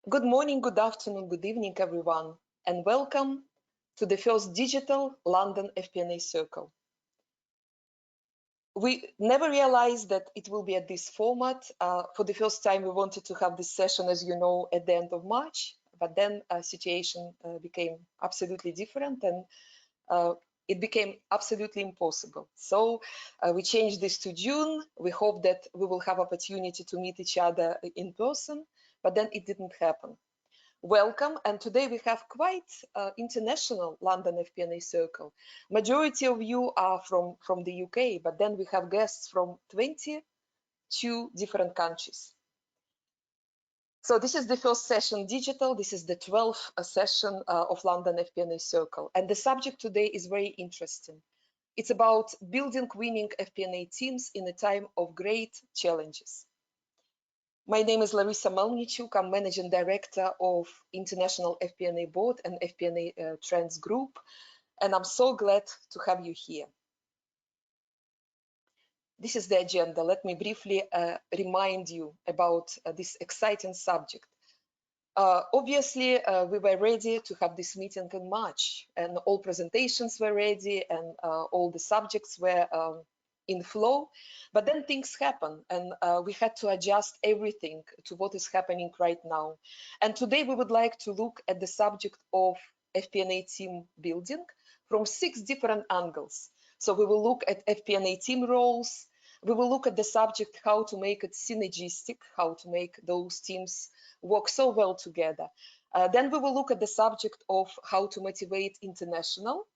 Good morning, good afternoon, good evening, everyone, and welcome to the first Digital London FP&A Circle. We never realized that it will be at this format. For the first time, we wanted to have this session, as you know, at the end of March, but then situation became absolutely different and it became absolutely impossible. So we changed this to June. We hope that we will have opportunity to meet each other in person, but then it didn't happen. Welcome, and today we have quite international London FP&A Circle. Majority of you are from the UK, but then we have guests from 22 different countries. So this is the first session digital. This is the 12th session of London FP&A Circle. And the subject today is very interesting. It's about building winning FP&A teams in a time of great challenges. My name is Larissa Melnichuk. I'm Managing Director of International FP&A Board and FP&A Trends Group. And I'm so glad to have you here. This is the agenda. Let me briefly remind you about this exciting subject. Obviously, we were ready to have this meeting in March, and all presentations were ready, and all the subjects were in flow. But then things happen, and we had to adjust everything to what is happening right now. And today we would like to look at the subject of FP&A team building from 6 different angles. So we will look at FP&A team roles. We will look at the subject, how to make it synergistic, how to make those teams work so well together. Then we will look at the subject of how to motivate international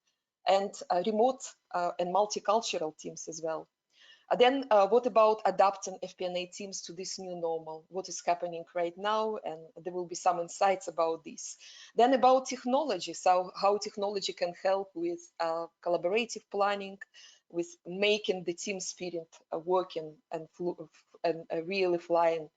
and remote and multicultural teams as well. Then what about adapting FP&A teams to this new normal? What is happening right now? And there will be some insights about this. Then about technology, so how technology can help with collaborative planning, with making the team spirit working and really flying.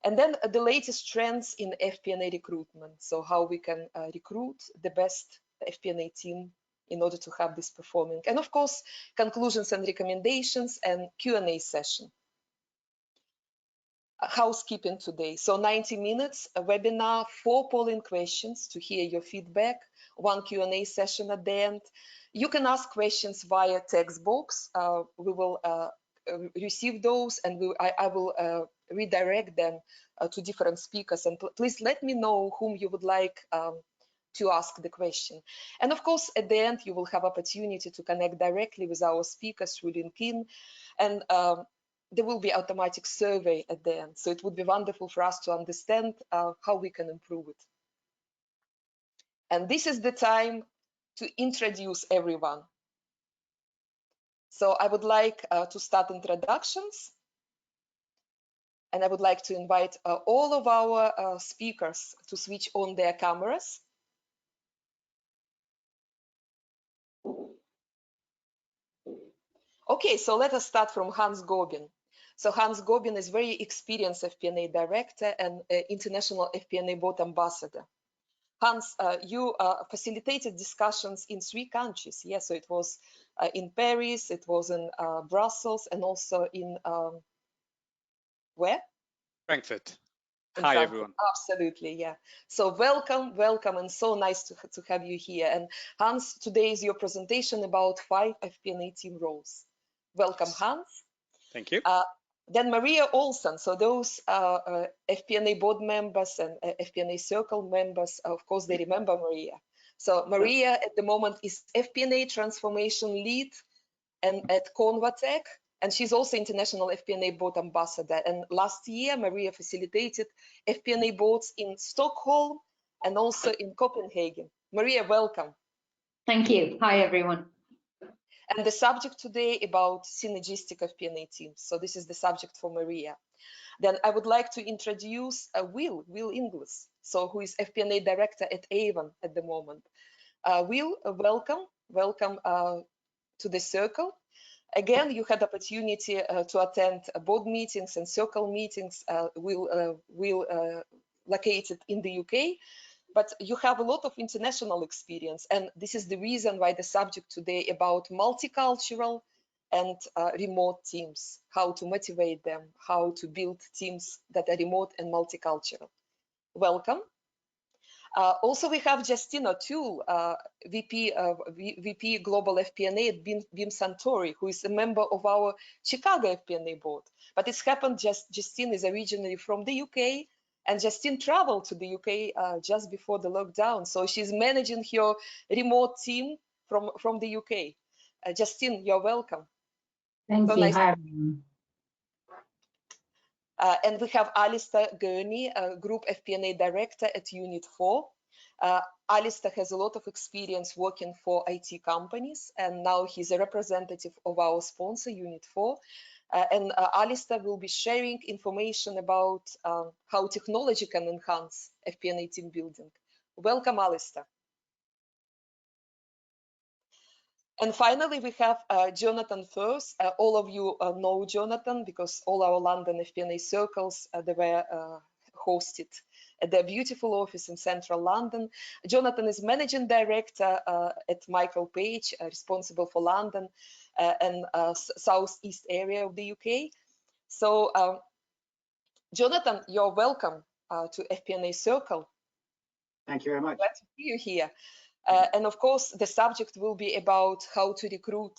And then the latest trends in FP&A recruitment, so how we can recruit the best FP&A team in order to have this performing. And of course, conclusions and recommendations and Q&A session. Housekeeping today. So 90 minutes, a webinar, 4 polling questions to hear your feedback, 1 Q&A session at the end. You can ask questions via text box. We will receive those, and I will redirect them to different speakers. And please let me know whom you would like to ask the question. And of course, at the end, you will have opportunity to connect directly with our speakers through LinkedIn, and there will be automatic survey at the end. So it would be wonderful for us to understand how we can improve it. And this is the time to introduce everyone. So I would like to start introductions. And I would like to invite all of our speakers to switch on their cameras. Okay, so let us start from Hans Gobind. So Hans Gobind is very experienced FP&A director and international FP&A board ambassador. Hans, you facilitated discussions in 3 countries. Yes, so it was in Paris, it was in Brussels, and also in where? Frankfurt. Hi, everyone. Absolutely, yeah. So welcome, welcome, and so nice to have you here. And Hans, today is your presentation about 5 FP&A team roles. Welcome, Hans. Thank you. Then Maria Olsen. So those FP&A board members and FP&A Circle members, of course, they remember Maria. So Maria at the moment is FP&A transformation lead and at ConvaTec. And she's also International FP&A Board Ambassador. And last year, Maria facilitated FP&A boards in Stockholm and also in Copenhagen. Maria, welcome. Thank you. Hi, everyone. And the subject today about synergistic FP&A teams. So this is the subject for Maria. Then I would like to introduce Will Inglis, so who is FP&A Director at Avon at the moment. Will, welcome to the Circle. Again, you had opportunity to attend board meetings and circle meetings. Will located in the UK, but you have a lot of international experience, and this is the reason why the subject today about multicultural and remote teams, how to motivate them, how to build teams that are remote and multicultural. welcome. Also, we have Justina too, VP Global FP&A at BIM Suntory, who is a member of our Chicago FP&A board. But it's happened Justine is originally from the UK, and Justine traveled to the UK just before the lockdown. So she's managing her remote team from the UK. Justine, you're welcome. Thank you. Nice. Hi, everyone. And we have Alistair Gurney, Group FP&A Director at Unit4. Alistair has a lot of experience working for IT companies, and now he's a representative of our sponsor, Unit4. And Alistair will be sharing information about how technology can enhance FP&A team building. Welcome, Alistair. And finally, we have Jonathan Firth. All of you know Jonathan because all our London FP&A circles, they were hosted at their beautiful office in central London. Jonathan is Managing Director at Michael Page, responsible for London and Southeast area of the UK. So, Jonathan, you're welcome to FP&A Circle. Thank you very much. Glad to see you here. And of course, the subject will be about how to recruit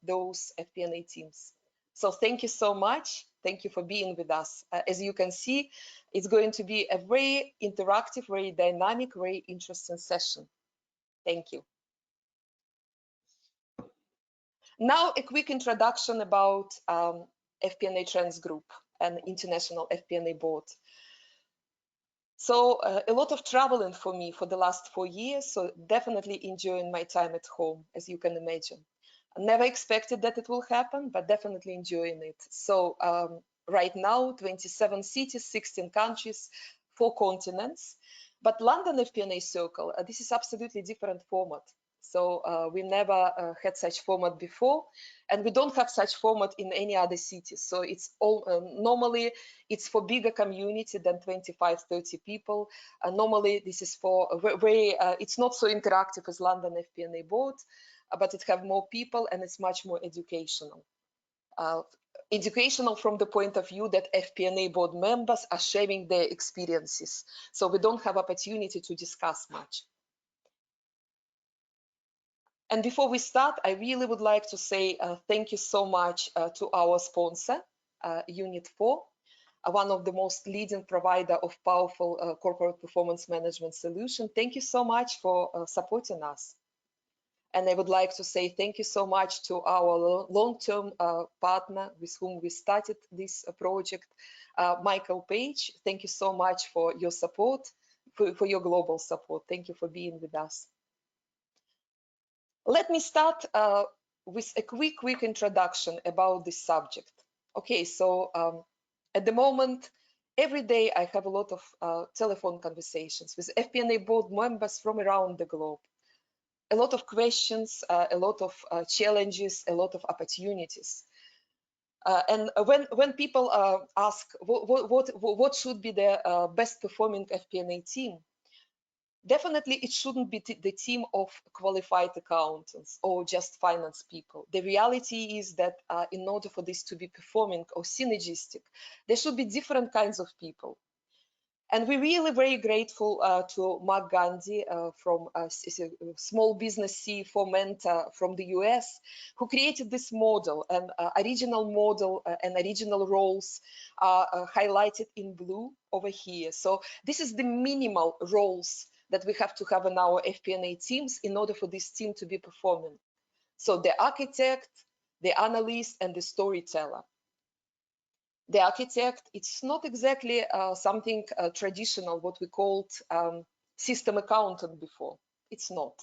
those FP&A teams. So thank you so much. Thank you for being with us. As you can see, it's going to be a very interactive, very dynamic, very interesting session. Thank you. Now, a quick introduction about FP&A Trends Group and International FP&A Board. So a lot of traveling for me for the last 4 years, so definitely enjoying my time at home, as you can imagine. I never expected that it will happen, but definitely enjoying it. So right now, 27 cities, 16 countries, 4 continents. But London FP&A Circle, this is absolutely different format. So we never had such format before, and we don't have such format in any other cities. So it's all normally it's for bigger community than 25, 30 people. Normally this is for very it's not so interactive as London FP&A board, but it have more people and it's much more educational. Educational from the point of view that FP&A board members are sharing their experiences. So we don't have opportunity to discuss much. And before we start, I really would like to say thank you so much to our sponsor, Unit4, one of the most leading provider of powerful corporate performance management solution. Thank you so much for supporting us. And I would like to say thank you so much to our long-term partner with whom we started this project, Michael Page. Thank you so much for your support, for your global support. Thank you for being with us. Let me start with a quick introduction about this subject. Okay, so at the moment, every day I have a lot of telephone conversations with FP&A board members from around the globe. A lot of questions, a lot of challenges, a lot of opportunities. And when people ask what should be the best performing FP&A team, definitely it shouldn't be the team of qualified accountants or just finance people. The reality is that in order for this to be performing or synergistic, there should be different kinds of people. And we're really very grateful to Mark Gandhi from Small Business CFO Mentor from the US, who created this model, and original model and original roles are highlighted in blue over here. So this is the minimal roles that we have to have in our FP&A teams in order for this team to be performing. So the architect, the analyst, and the storyteller. The architect, it's not exactly something traditional, what we called system accountant before. It's not.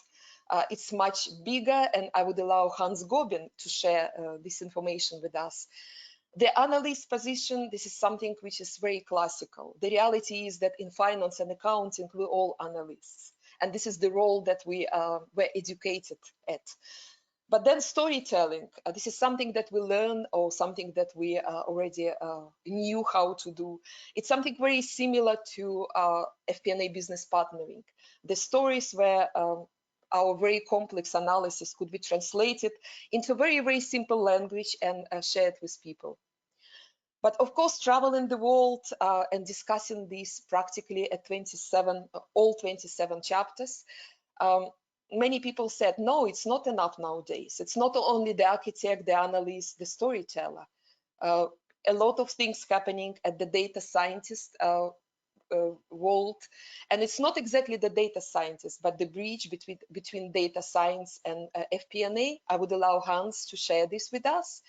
It's much bigger, and I would allow Hans Gobind to share this information with us. The analyst position, this is something which is very classical. The reality is that in finance and accounting, we're all analysts. And this is the role that we were educated at. But then storytelling, this is something that we learn or something that we already knew how to do. It's something very similar to FP&A business partnering. The stories where our very complex analysis could be translated into very, very simple language and shared with people. But of course, traveling the world and discussing this practically at all 27 chapters, many people said, no, it's not enough nowadays. It's not only the architect, the analyst, the storyteller. A lot of things happening at the data scientist world, and it's not exactly the data scientist, but the bridge between data science and FP&A. I would allow Hans to share this with us.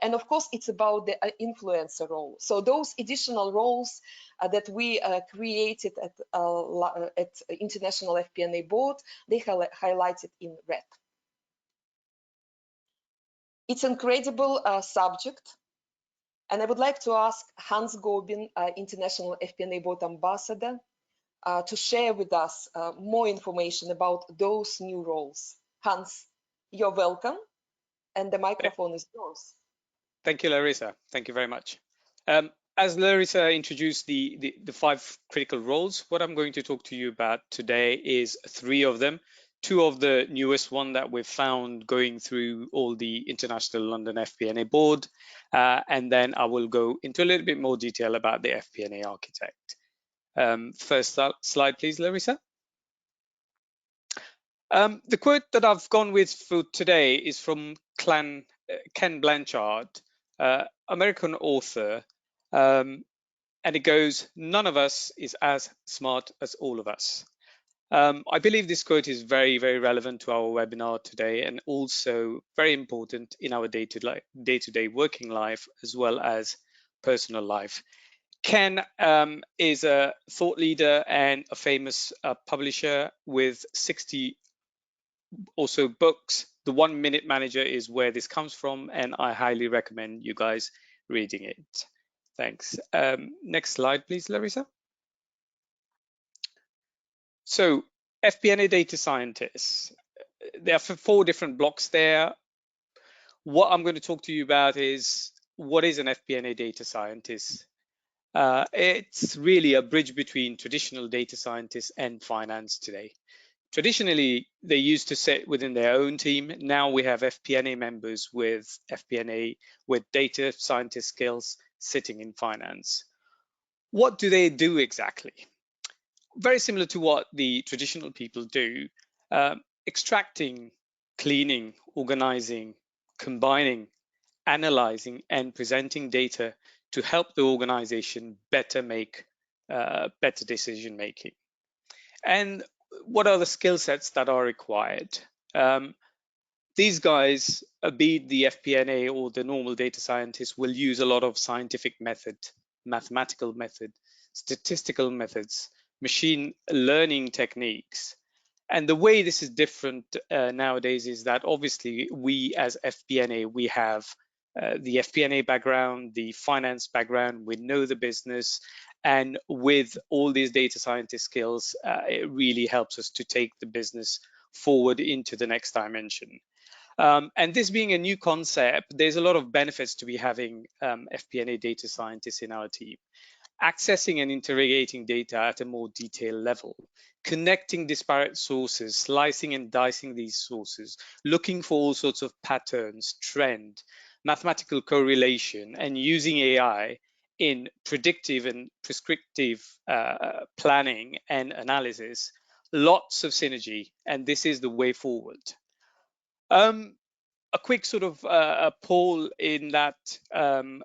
And of course, it's about the influencer role. So those additional roles that we created at International FP&A Board, they highlighted in red. It's an incredible subject. And I would like to ask Hans Gobind, International FP&A Board Ambassador, to share with us more information about those new roles. Hans, you're welcome, and the microphone is yours. Thank you, Larissa. Thank you very much. As Larissa introduced the 5 critical roles, what I'm going to talk to you about today is 3 of them. 2 of the newest one that we've found going through all the International London FP&A Board, and then I will go into a little bit more detail about the FP&A architect. First slide, please, Larissa. The quote that I've gone with for today is from Ken Blanchard, American author, and it goes, "None of us is as smart as all of us." I believe this quote is very, very relevant to our webinar today, and also very important in our day-to-day working life as well as personal life. Ken is a thought leader and a famous publisher with 60 also books. The 1 Minute Manager is where this comes from, and I highly recommend you guys reading it. Thanks. Next slide, please, Larissa. So FP&A data scientists, there are 4 different blocks there. What I'm going to talk to you about is what is an FP&A data scientist. It's really a bridge between traditional data scientists and finance today. Traditionally, they used to sit within their own team. Now we have FP&A members with FP&A with data scientist skills sitting in finance. What do they do exactly? Very similar to what the traditional people do, extracting, cleaning, organizing, combining, analyzing, and presenting data to help the organization better make better decision making. And what are the skill sets that are required? These guys, be it the FP&A or the normal data scientists, will use a lot of scientific method, mathematical method, statistical methods, machine learning techniques. And the way this is different nowadays is that obviously we as FP&A, we have the FP&A background, the finance background, we know the business, and with all these data scientist skills, it really helps us to take the business forward into the next dimension. And this being a new concept, there's a lot of benefits to be having FP&A data scientists in our team. Accessing and interrogating data at a more detailed level, connecting disparate sources, slicing and dicing these sources, looking for all sorts of patterns, trend, mathematical correlation, and using AI in predictive and prescriptive planning and analysis. Lots of synergy, and this is the way forward. A quick sort of a poll in that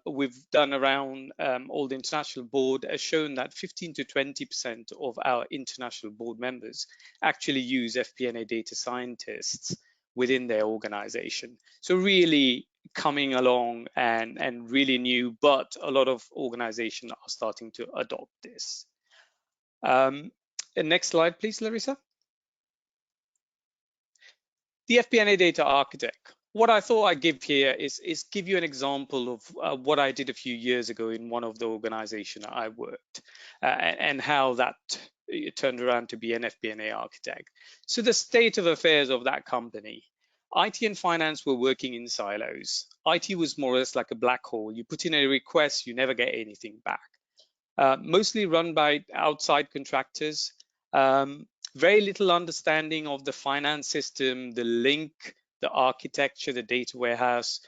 we've done around all the international board has shown that 15 to 20% of our international board members actually use FP&A data scientists within their organization. So really coming along and really new, but a lot of organizations are starting to adopt this. Next slide, please, Larissa. The FP&A data architect. What I thought I'd give here is give you an example of what I did a few years ago in one of the organizations I worked and how that turned around to be an FP&A architect. So the state of affairs of that company, IT and finance were working in silos. IT was more or less like a black hole. You put in a request, you never get anything back. Mostly run by outside contractors. Very little understanding of the finance system, the link, the architecture, the data warehouse.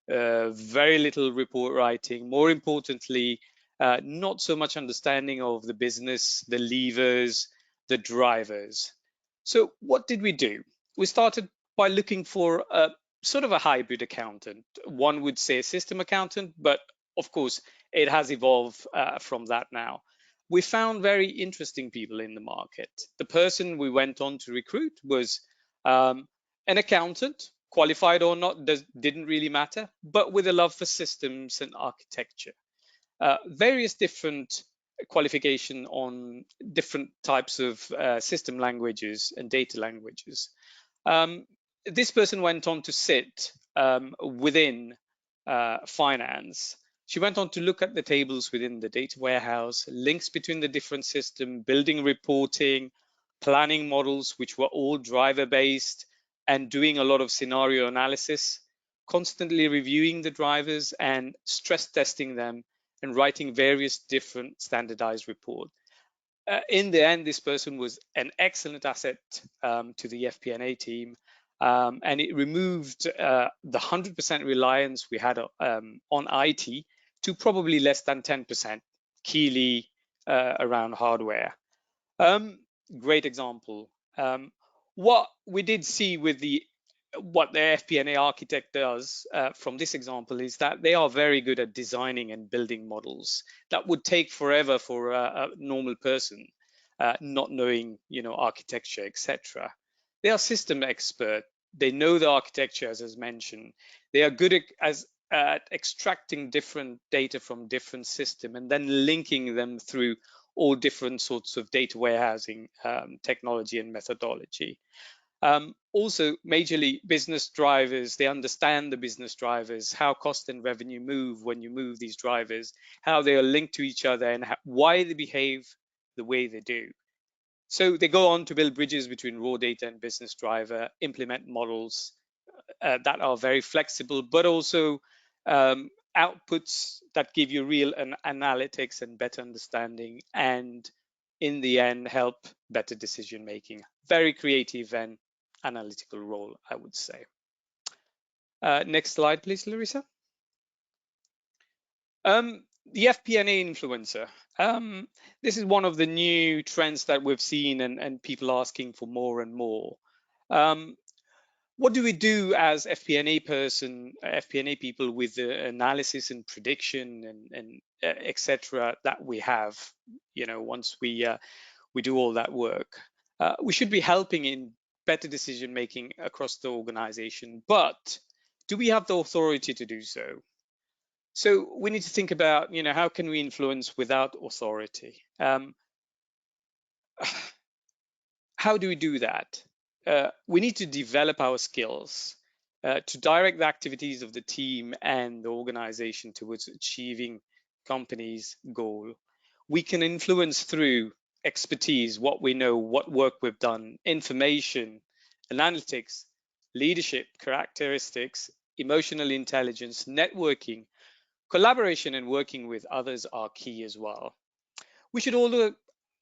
very little report writing. More importantly, not so much understanding of the business, the levers, the drivers. So what did we do? We started by looking for a sort of a hybrid accountant. One would say a system accountant, but of course it has evolved from that now. We found very interesting people in the market. The person we went on to recruit was an accountant, qualified or not, didn't really matter, but with a love for systems and architecture. Various different qualification on different types of system languages and data languages. This person went on to sit within finance. She went on to look at the tables within the data warehouse, links between the different systems, building reporting, planning models, which were all driver-based, and doing a lot of scenario analysis, constantly reviewing the drivers and stress testing them and writing various different standardized reports. In the end, this person was an excellent asset to the FP&A team, and it removed the 100% reliance we had on IT to probably less than 10%, keyly around hardware. Great example. What we did see with what the FP&A architect does from this example is that they are very good at designing and building models that would take forever for a normal person, not knowing, architecture, etc. They are system expert. They know the architecture, as mentioned. They are good at extracting different data from different systems and then linking them through all different sorts of data warehousing technology and methodology. Also, majorly business drivers, they understand the business drivers, how cost and revenue move when you move these drivers, how they are linked to each other, and why they behave the way they do. So they go on to build bridges between raw data and business driver, implement models that are very flexible, but also outputs that give you real analytics and better understanding, and in the end, help better decision making. Very creative and analytical role, I would say. Next slide, please, Larissa. The FP&A influencer. This is one of the new trends that we've seen and people asking for more and more. What do we do as FP&A people with the analysis and prediction and etc. that we have, once we do all that work? We should be helping in better decision making across the organization, but do we have the authority to do so? So we need to think about, how can we influence without authority? How do we do that? We need to develop our skills to direct the activities of the team and the organization towards achieving company's goal. We can influence through expertise, what we know, what work we've done, information, analytics, leadership characteristics, emotional intelligence, networking, collaboration, and working with others are key as well. We should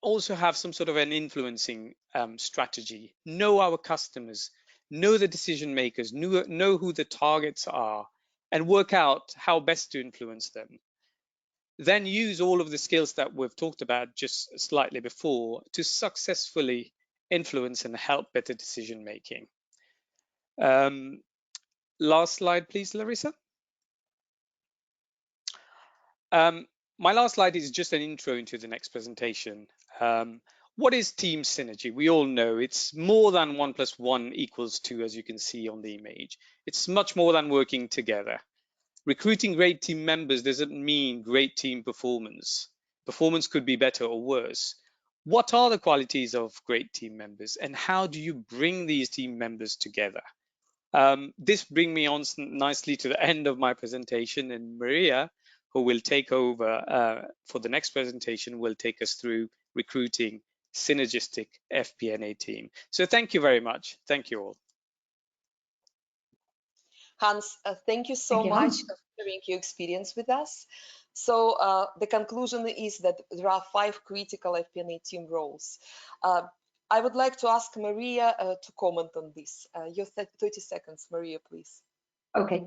also have some sort of an influencing strategy, know our customers, know the decision makers, know who the targets are, and work out how best to influence them. Then use all of the skills that we've talked about just slightly before to successfully influence and help better decision making. Last slide, please, Larissa. My last slide is just an intro into the next presentation. What is team synergy? We all know it's more than 1 + 1 = 2, as you can see on the image. It's much more than working together. Recruiting great team members doesn't mean great team performance. Performance could be better or worse. What are the qualities of great team members, and how do you bring these team members together? This brings me on nicely to the end of my presentation, and Maria, who will take over for the next presentation, will take us through recruiting synergistic FP&A team. So thank you very much. Thank you all. Hans, thank you so much for sharing your experience with us. So the conclusion is that there are 5 critical FP&A team roles. I would like to ask Maria to comment on this. Your 30 seconds, Maria, please. Okay.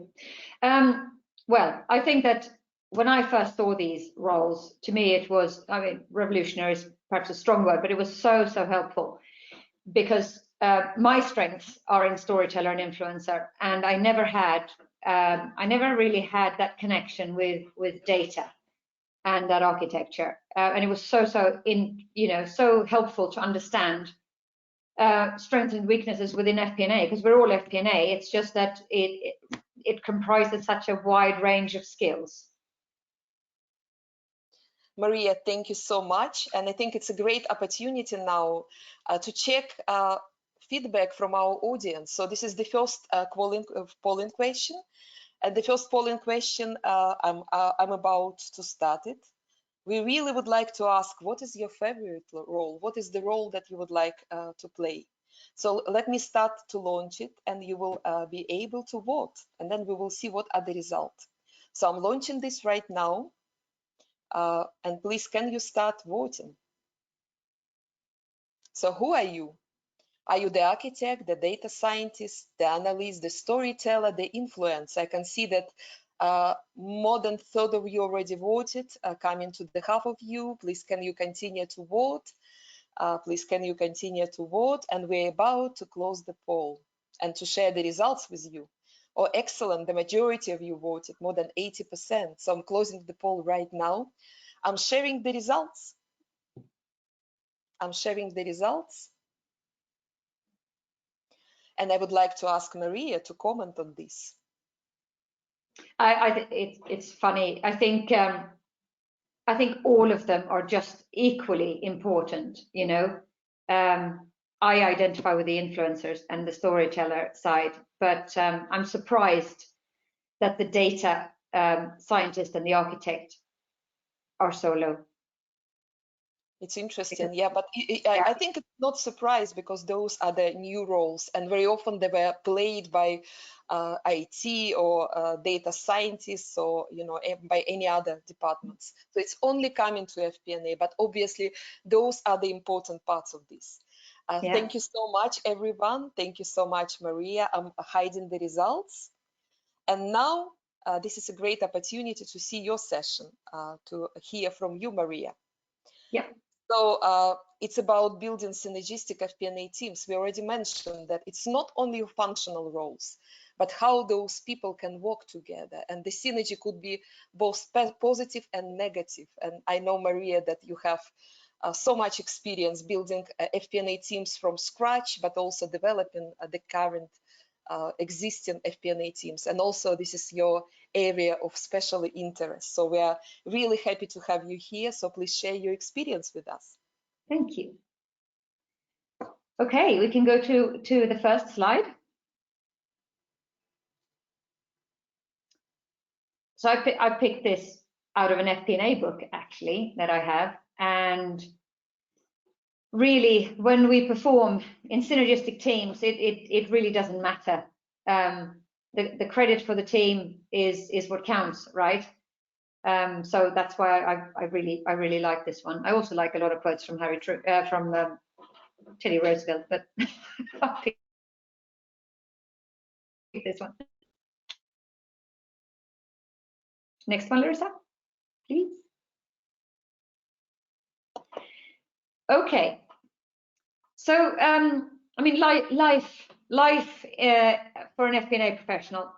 Well, I think that when I first saw these roles, to me it was, I mean, revolutionary is perhaps a strong word, but it was so helpful, because my strengths are in storyteller and influencer, and I never really had that connection with data and that architecture, and it was so helpful to understand strengths and weaknesses within FP&A, because we're all FP&A. It's just that it comprises such a wide range of skills. Maria, thank you so much. And I think it's a great opportunity now to check feedback from our audience. So this is the first polling question. And the first polling question, I'm about to start it. We really would like to ask, what is your favorite role? What is the role that you would like to play? So let me start to launch it, and you will be able to vote, and then we will see what are the results. So I'm launching this right now, and please, can you start voting? So who are you? Are you the architect, the data scientist, the analyst, the storyteller, the influencer? I can see that more than a third of you already voted, coming to the half of you. Please, can you continue to vote? Please, can you continue to vote? And we're about to close the poll and to share the results with you. Oh, excellent. The majority of you voted, more than 80%. So I'm closing the poll right now. I'm sharing the results. I'm sharing the results. And I would like to ask Maria to comment on this. It's funny. I think all of them are just equally important. You know, I identify with the influencers and the storyteller side, but I'm surprised that the data scientist and the architect are so low. It's interesting, yeah, but I think it's not surprise, because those are the new roles, and very often they were played by IT or data scientists, or by any other departments. So it's only coming to FP&A, but obviously those are the important parts of this. Yeah. Thank you so much, everyone. Thank you so much, Maria. I'm hiding the results, and now this is a great opportunity to see your session, to hear from you, Maria. Yeah. So it's about building synergistic FP&A teams. We already mentioned that it's not only functional roles, but how those people can work together. And the synergy could be both positive and negative. And I know, Maria, that you have so much experience building FP&A teams from scratch, but also developing the current existing FP&A teams. And also this is your area of special interest. So we are really happy to have you here. So please share your experience with us. Thank you. Okay, we can go to the first slide. So I picked this out of an FP&A book, actually, that I have. And really, when we perform in synergistic teams, it really doesn't matter. The credit for the team is what counts, right? So that's why I really like this one. I also like a lot of quotes from Teddy Roosevelt, but I'll pick this one. Next one, Larissa, please. Okay. So I mean, life for an FP&A professional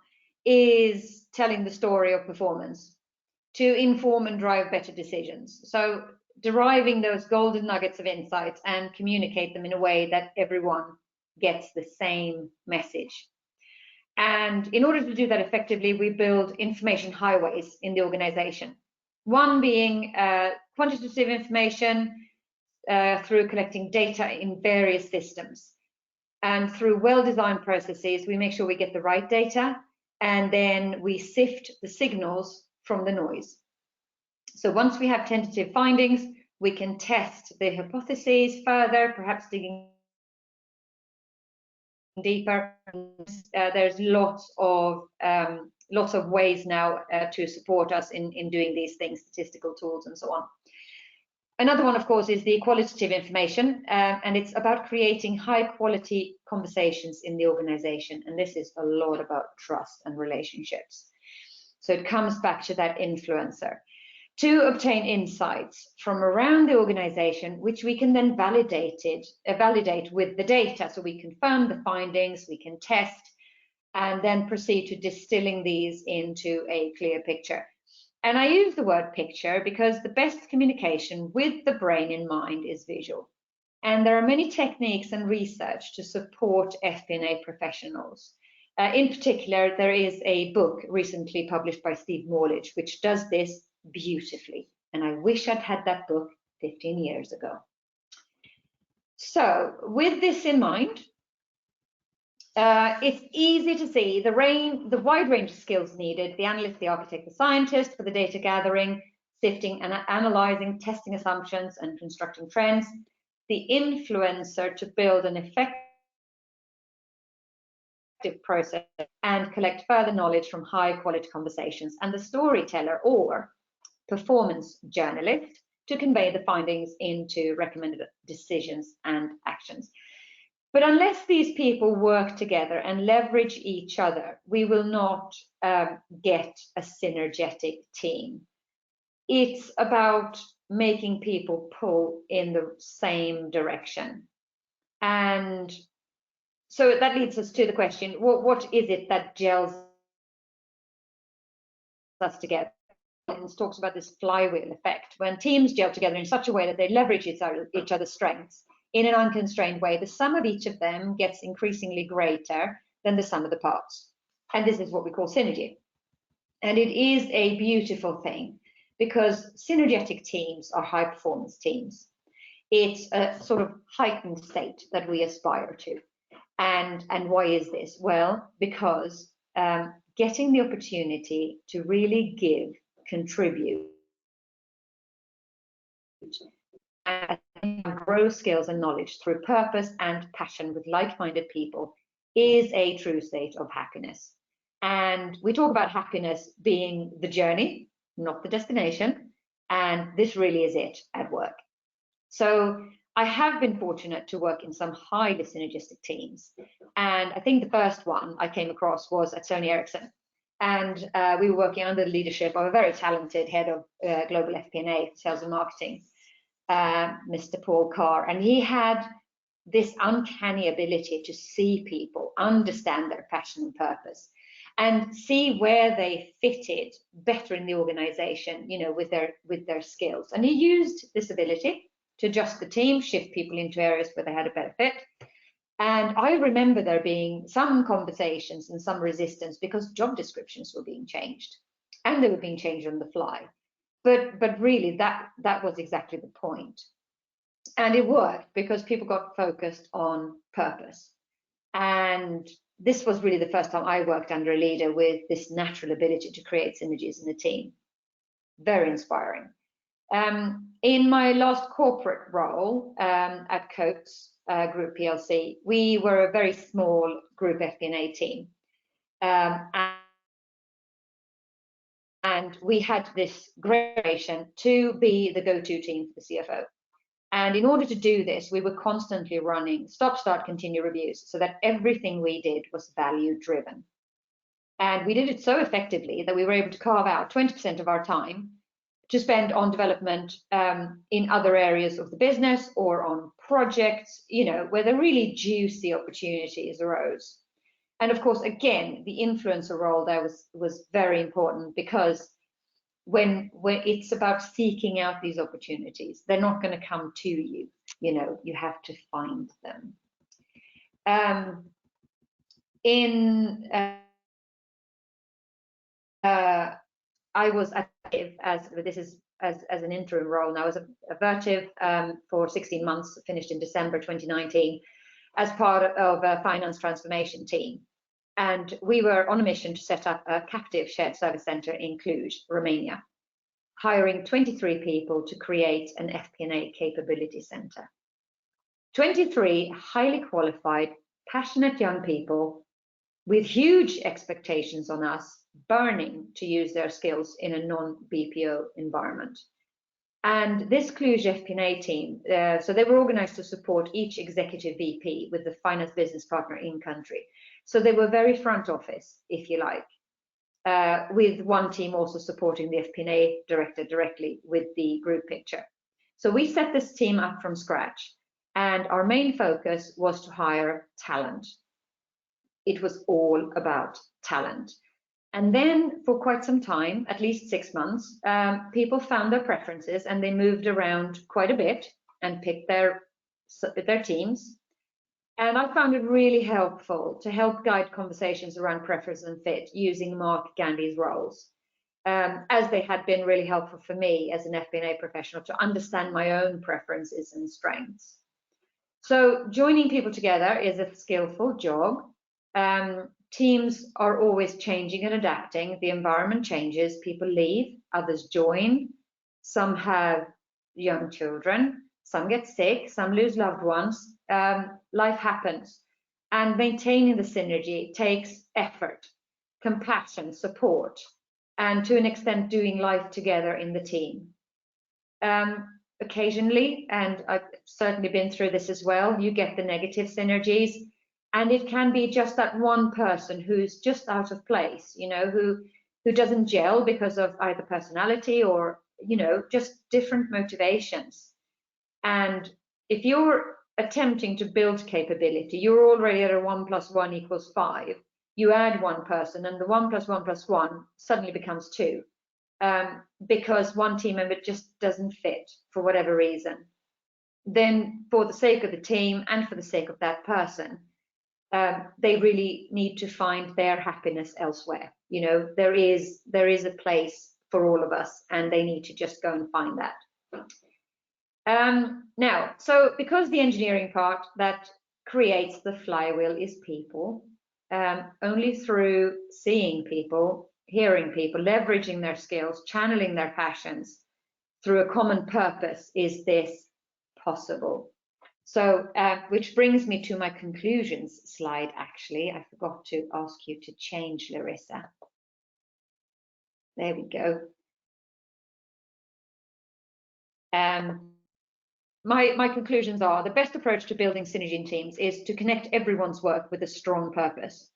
is telling the story of performance to inform and drive better decisions. So deriving those golden nuggets of insights and communicate them in a way that everyone gets the same message. And in order to do that effectively, we build information highways in the organization. One being quantitative information through collecting data in various systems. And through well-designed processes, we make sure we get the right data, and then we sift the signals from the noise. So once we have tentative findings, we can test the hypotheses further, perhaps digging deeper. There's lots of ways now to support us in doing these things, statistical tools and so on. Another one, of course, is the qualitative information, and it's about creating high quality conversations in the organization. And this is a lot about trust and relationships. So it comes back to that influencer. To obtain insights from around the organization, which we can then validate with the data. So we confirm the findings, we can test, and then proceed to distilling these into a clear picture. And I use the word picture because the best communication with the brain in mind is visual. And there are many techniques and research to support FP&A professionals. In particular, there is a book recently published by Steve Morledge, which does this beautifully. And I wish I'd had that book 15 years ago. So with this in mind, it's easy to see the wide range of skills needed: the analyst, the architect, the scientist for the data gathering, sifting and analyzing, testing assumptions and constructing trends, the influencer to build an effective process and collect further knowledge from high quality conversations, and the storyteller or performance journalist to convey the findings into recommended decisions and actions. But unless these people work together and leverage each other, we will not get a synergetic team. It's about making people pull in the same direction. And so that leads us to the question, what is it that gels us together? And talks about this flywheel effect. When teams gel together in such a way that they leverage each other's strengths in an unconstrained way, the sum of each of them gets increasingly greater than the sum of the parts. And this is what we call synergy. And it is a beautiful thing because synergetic teams are high performance teams. It's a sort of heightened state that we aspire to. And why is this? Well, because getting the opportunity to really give, contribute, and grow skills and knowledge through purpose and passion with like-minded people is a true state of happiness. And we talk about happiness being the journey, not the destination. And this really is it at work. So I have been fortunate to work in some highly synergistic teams. And I think the first one I came across was at Sony Ericsson. And we were working under the leadership of a very talented head of global FP&A, sales and marketing, Mr. Paul Carr. And he had this uncanny ability to see people, understand their passion and purpose, and see where they fitted better in the organization, you know, with their skills. And he used this ability to adjust the team, shift people into areas where they had a better fit. And I remember there being some conversations and some resistance because job descriptions were being changed, and they were being changed on the fly. But really, that was exactly the point. And it worked because people got focused on purpose. And this was really the first time I worked under a leader with this natural ability to create synergies in the team. Very inspiring. In my last corporate role at Coates Group PLC, we were a very small group FP&A team. And we had this great mission to be the go-to team for the CFO. And in order to do this, we were constantly running stop, start, continue reviews so that everything we did was value-driven. And we did it so effectively that we were able to carve out 20% of our time to spend on development in other areas of the business or on projects, you know, where the really juicy opportunities arose. And of course, again, the influencer role there was very important because when it's about seeking out these opportunities, they're not going to come to you. You know, you have to find them. I was active as an interim role, and I was a Vertiv for 16 months, finished in December 2019, as part of a finance transformation team. And we were on a mission to set up a captive shared service center in Cluj, Romania, hiring 23 people to create an FP&A capability center. 23 highly qualified, passionate young people with huge expectations on us, burning to use their skills in a non-BPO environment. And this Cluj FP&A team, so they were organized to support each executive VP with the finance business partner in country. So they were very front office, if you like, with one team also supporting the FP&A director directly with the group picture. So we set this team up from scratch, and our main focus was to hire talent. It was all about talent. And then for quite some time, at least 6 months, people found their preferences and they moved around quite a bit and picked their teams. And I found it really helpful to help guide conversations around preference and fit using Mark Gandy's roles, as they had been really helpful for me as an FP&A professional to understand my own preferences and strengths. So joining people together is a skillful job. Teams are always changing and adapting. The environment changes, people leave, others join. Some have young children, some get sick, some lose loved ones. Life happens. And maintaining the synergy takes effort, compassion, support, and to an extent doing life together in the team. Occasionally, and I've certainly been through this as well, you get the negative synergies. And it can be just that one person who's just out of place, you know, who doesn't gel because of either personality or, you know, just different motivations. And if you're attempting to build capability, you're already at a 1 + 1 = 5. You add one person and the 1 + 1 + 1 suddenly becomes 2, because one team member just doesn't fit for whatever reason. Then for the sake of the team and for the sake of that person, they really need to find their happiness elsewhere. You know, there is a place for all of us, and they need to just go and find that. Now, so because the engineering part that creates the flywheel is people, only through seeing people, hearing people, leveraging their skills, channeling their passions through a common purpose is this possible. So, which brings me to my conclusions slide, actually. I forgot to ask you to change, Larissa. There we go. My conclusions are the best approach to building synergy in teams is to connect everyone's work with a strong purpose.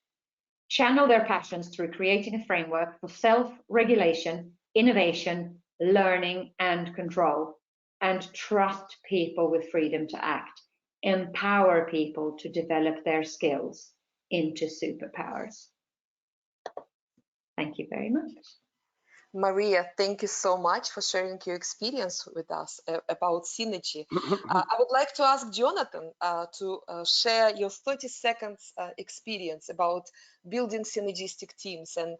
Channel their passions through creating a framework for self-regulation, innovation, learning, and control. And trust people with freedom to act. Empower people to develop their skills into superpowers. Thank you very much. Maria, thank you so much for sharing your experience with us about synergy. I would like to ask Jonathan to share your 30 seconds experience about building synergistic teams, and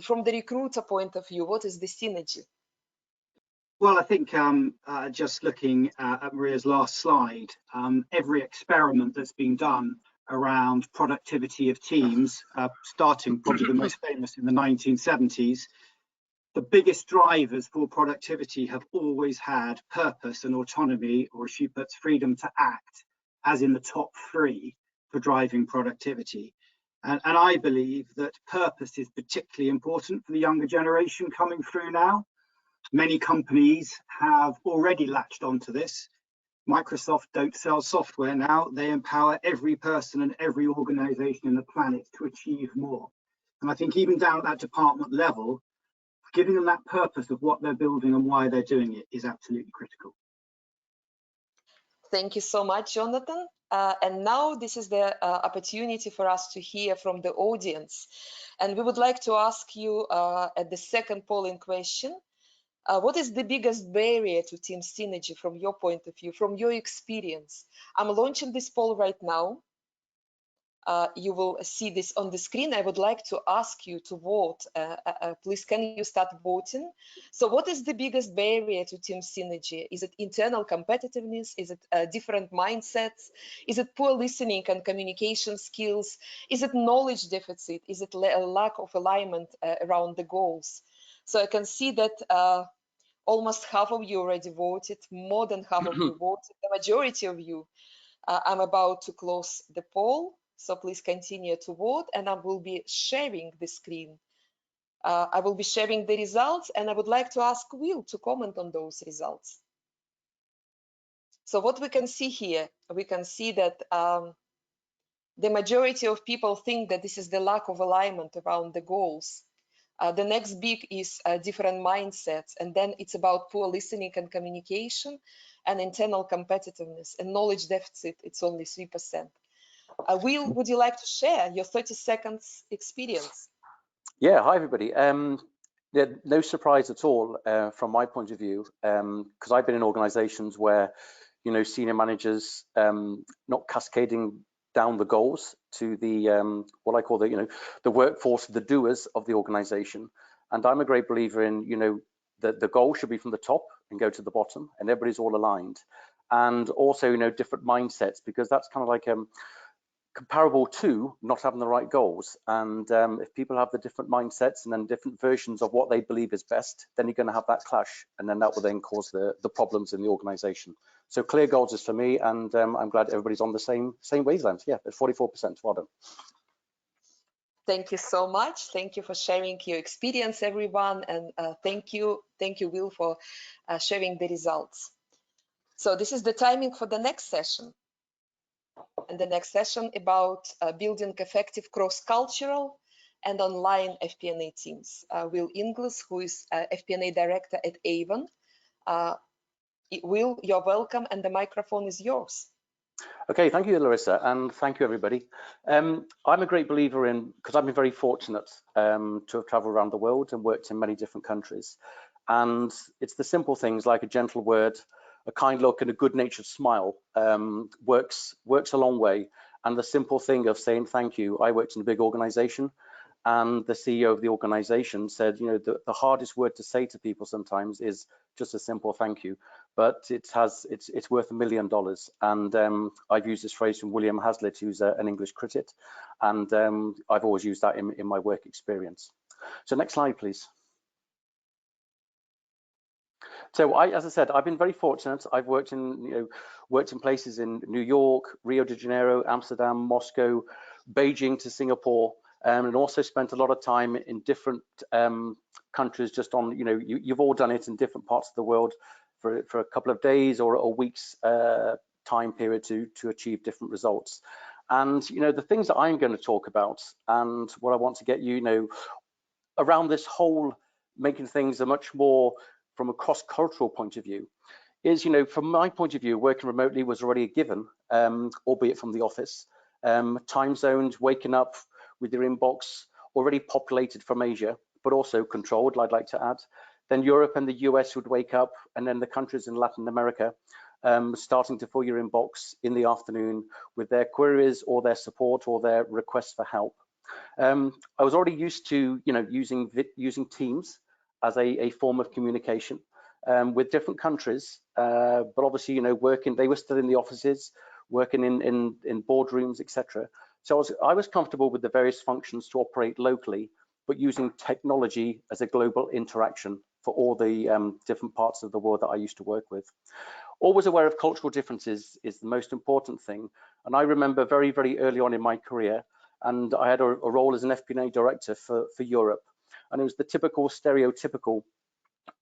from the recruiter point of view, what is the synergy? Well, I think just looking at Maria's last slide, every experiment that's been done around productivity of teams, starting probably the most famous in the 1970s, the biggest drivers for productivity have always had purpose and autonomy, or as she puts, freedom to act, as in the top 3 for driving productivity. And I believe that purpose is particularly important for the younger generation coming through now. Many companies have already latched onto this. Microsoft don't sell software now. They empower every person and every organization in the planet to achieve more. And I think even down at that department level, giving them that purpose of what they're building and why they're doing it is absolutely critical. Thank you so much, Jonathan. And now this is the opportunity for us to hear from the audience. And we would like to ask you at the second polling question, what is the biggest barrier to team synergy from your point of view, from your experience? I'm launching this poll right now. You will see this on the screen. I would like to ask you to vote. Please, can you start voting? So what is the biggest barrier to team synergy? Is it internal competitiveness? Is it different mindsets? Is it poor listening and communication skills? Is it knowledge deficit? Is it a lack of alignment around the goals? So I can see that almost half of you already voted, more than half of you voted, the majority of you. I'm about to close the poll. So please continue to vote, and I will be sharing the screen I will be sharing the results, and I would like to ask Will to comment on those results. So what we can see here, we can see that the majority of people think that this is the lack of alignment around the goals. The next big is different mindsets, and then it's about poor listening and communication, and internal competitiveness, and knowledge deficit, it's only 3%. Will, would you like to share your 30 seconds experience? Yeah, hi everybody. No surprise at all from my point of view, because I've been in organizations where, you know, senior managers not cascading down the goals to the what I call the, you know, the workforce, the doers of the organization. And I'm a great believer in, you know, that the goal should be from the top and go to the bottom, and everybody's all aligned. And also, you know, different mindsets, because that's kind of like comparable to not having the right goals. And if people have the different mindsets and then different versions of what they believe is best, then you're going to have that clash, and then that will then cause the problems in the organization. So clear goals is for me, and I'm glad everybody's on the same wavelength. Yeah, at 44%. Well done. Thank you so much. Thank you for sharing your experience, everyone, and thank you, Will, for sharing the results. So this is the timing for the next session. And the next session about building effective cross-cultural and online FP&A teams. Will Inglis, who is FP&A director at Avon. Will, you're welcome, and the microphone is yours. Okay, thank you, Larissa, and thank you, everybody. I'm a great believer in, because I've been very fortunate to have traveled around the world and worked in many different countries. And it's the simple things like a gentle word, a kind look, and a good-natured smile works a long way. And the simple thing of saying thank you. I worked in a big organization, and the CEO of the organization said, you know, the hardest word to say to people sometimes is just a simple thank you, but it's worth $1 million. And I've used this phrase from William Hazlitt, who's an English critic, and I've always used that in my work experience. So next slide, please. So as I said, I've been very fortunate. I've worked in places in New York, Rio de Janeiro, Amsterdam, Moscow, Beijing to Singapore, and also spent a lot of time in different countries. Just on, you know, you've all done it in different parts of the world for a couple of days or a week's time period to achieve different results. And you know, the things that I'm going to talk about and what I want to get you know around this whole making things a much more from a cross-cultural point of view is, you know, from my point of view, working remotely was already a given, albeit from the office. Time zones, waking up with your inbox already populated from Asia, but also controlled, I'd like to add. Then Europe and the US would wake up, and then the countries in Latin America starting to fill your inbox in the afternoon with their queries or their support or their requests for help. I was already used to, you know, using Teams as a form of communication with different countries, but obviously, you know, they were still in the offices, working in boardrooms, etc. So I was comfortable with the various functions to operate locally, but using technology as a global interaction for all the different parts of the world that I used to work with. Always aware of cultural differences is the most important thing. And I remember very, very early on in my career, and I had a role as an FP&A director for Europe. And it was the typical stereotypical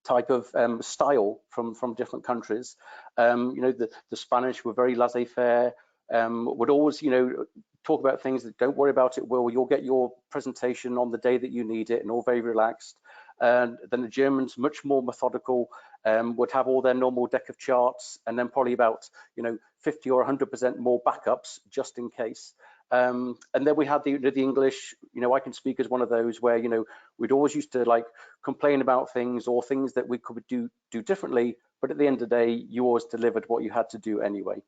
type of style from different countries. You know, the Spanish were very laissez-faire, would always, you know, talk about things that don't worry about it, Will, you'll get your presentation on the day that you need it, and all very relaxed. And then the Germans, much more methodical, would have all their normal deck of charts, and then probably about, you know, 50 or 100% more backups just in case. And then we had the English, you know, I can speak as one of those where, you know, we'd always used to like complain about things or things that we could do differently, but at the end of the day, you always delivered what you had to do anyway.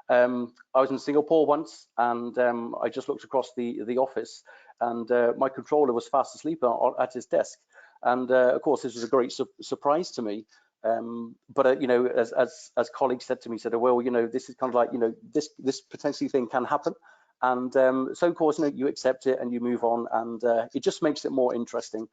I was in Singapore once, and I just looked across the office, and my controller was fast asleep at his desk. And of course, this was a great surprise to me. But you know, as colleagues said to me, said, well, you know, this is kind of like, you know, this potentially thing can happen. And so of course, you know, you accept it and you move on, and it just makes it more interesting.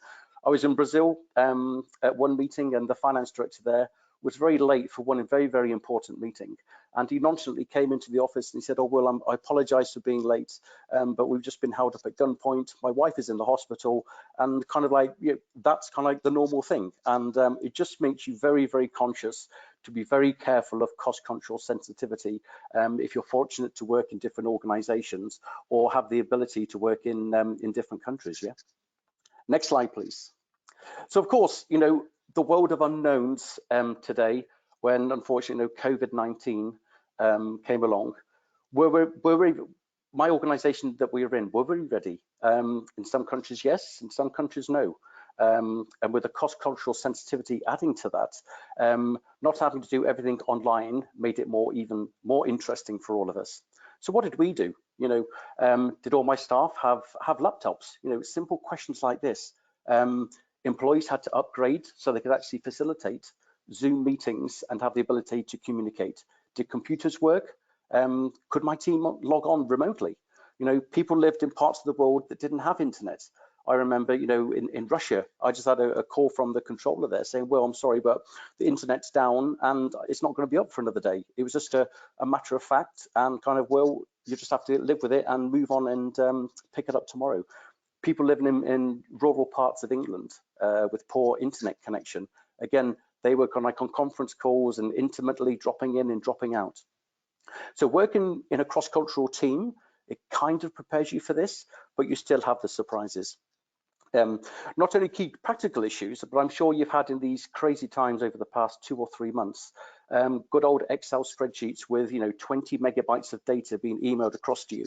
I was in Brazil at one meeting, and the finance director there was very late for one very, very important meeting. And he nonchalantly came into the office and he said, oh, well, I apologize for being late, but we've just been held up at gunpoint. My wife is in the hospital, and kind of like, you know, that's kind of like the normal thing. And it just makes you very, very conscious to be very careful of cost control sensitivity if you're fortunate to work in different organizations or have the ability to work in different countries. Yeah. Next slide, please. So of course, you know, the world of unknowns today, when unfortunately COVID-19 came along, my organization that we were in, were we ready? In some countries, yes, in some countries, no. And with the cost cultural sensitivity adding to that, not having to do everything online made it even more interesting for all of us. So what did we do? You know, did all my staff have laptops? You know, simple questions like this. Employees had to upgrade so they could actually facilitate Zoom meetings and have the ability to communicate. Did computers work? Could my team log on remotely? You know, people lived in parts of the world that didn't have internet. I remember, you know, in Russia, I just had a call from the controller there saying, well, I'm sorry, but the internet's down and it's not going to be up for another day. It was just a matter of fact, and kind of, well, you just have to live with it and move on and pick it up tomorrow. People living in rural parts of England with poor internet connection, again, they were kind of like on conference calls and intermittently dropping in and dropping out. So working in a cross-cultural team, it kind of prepares you for this, but you still have the surprises. Not only key practical issues, but I'm sure you've had in these crazy times over the past 2 or 3 months, good old Excel spreadsheets with, you know, 20 megabytes of data being emailed across to you.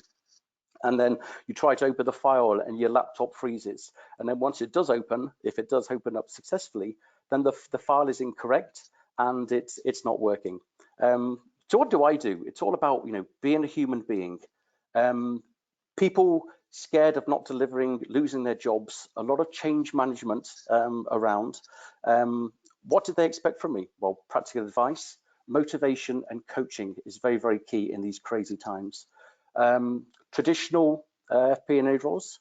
And then you try to open the file and your laptop freezes. And then once it does open, if it does open up successfully, then the file is incorrect and it's not working. So what do? It's all about, you know, being a human being. People scared of not delivering, losing their jobs, a lot of change management around. What did they expect from me? Well, practical advice, motivation and coaching is very, very key in these crazy times. Traditional FP&A roles.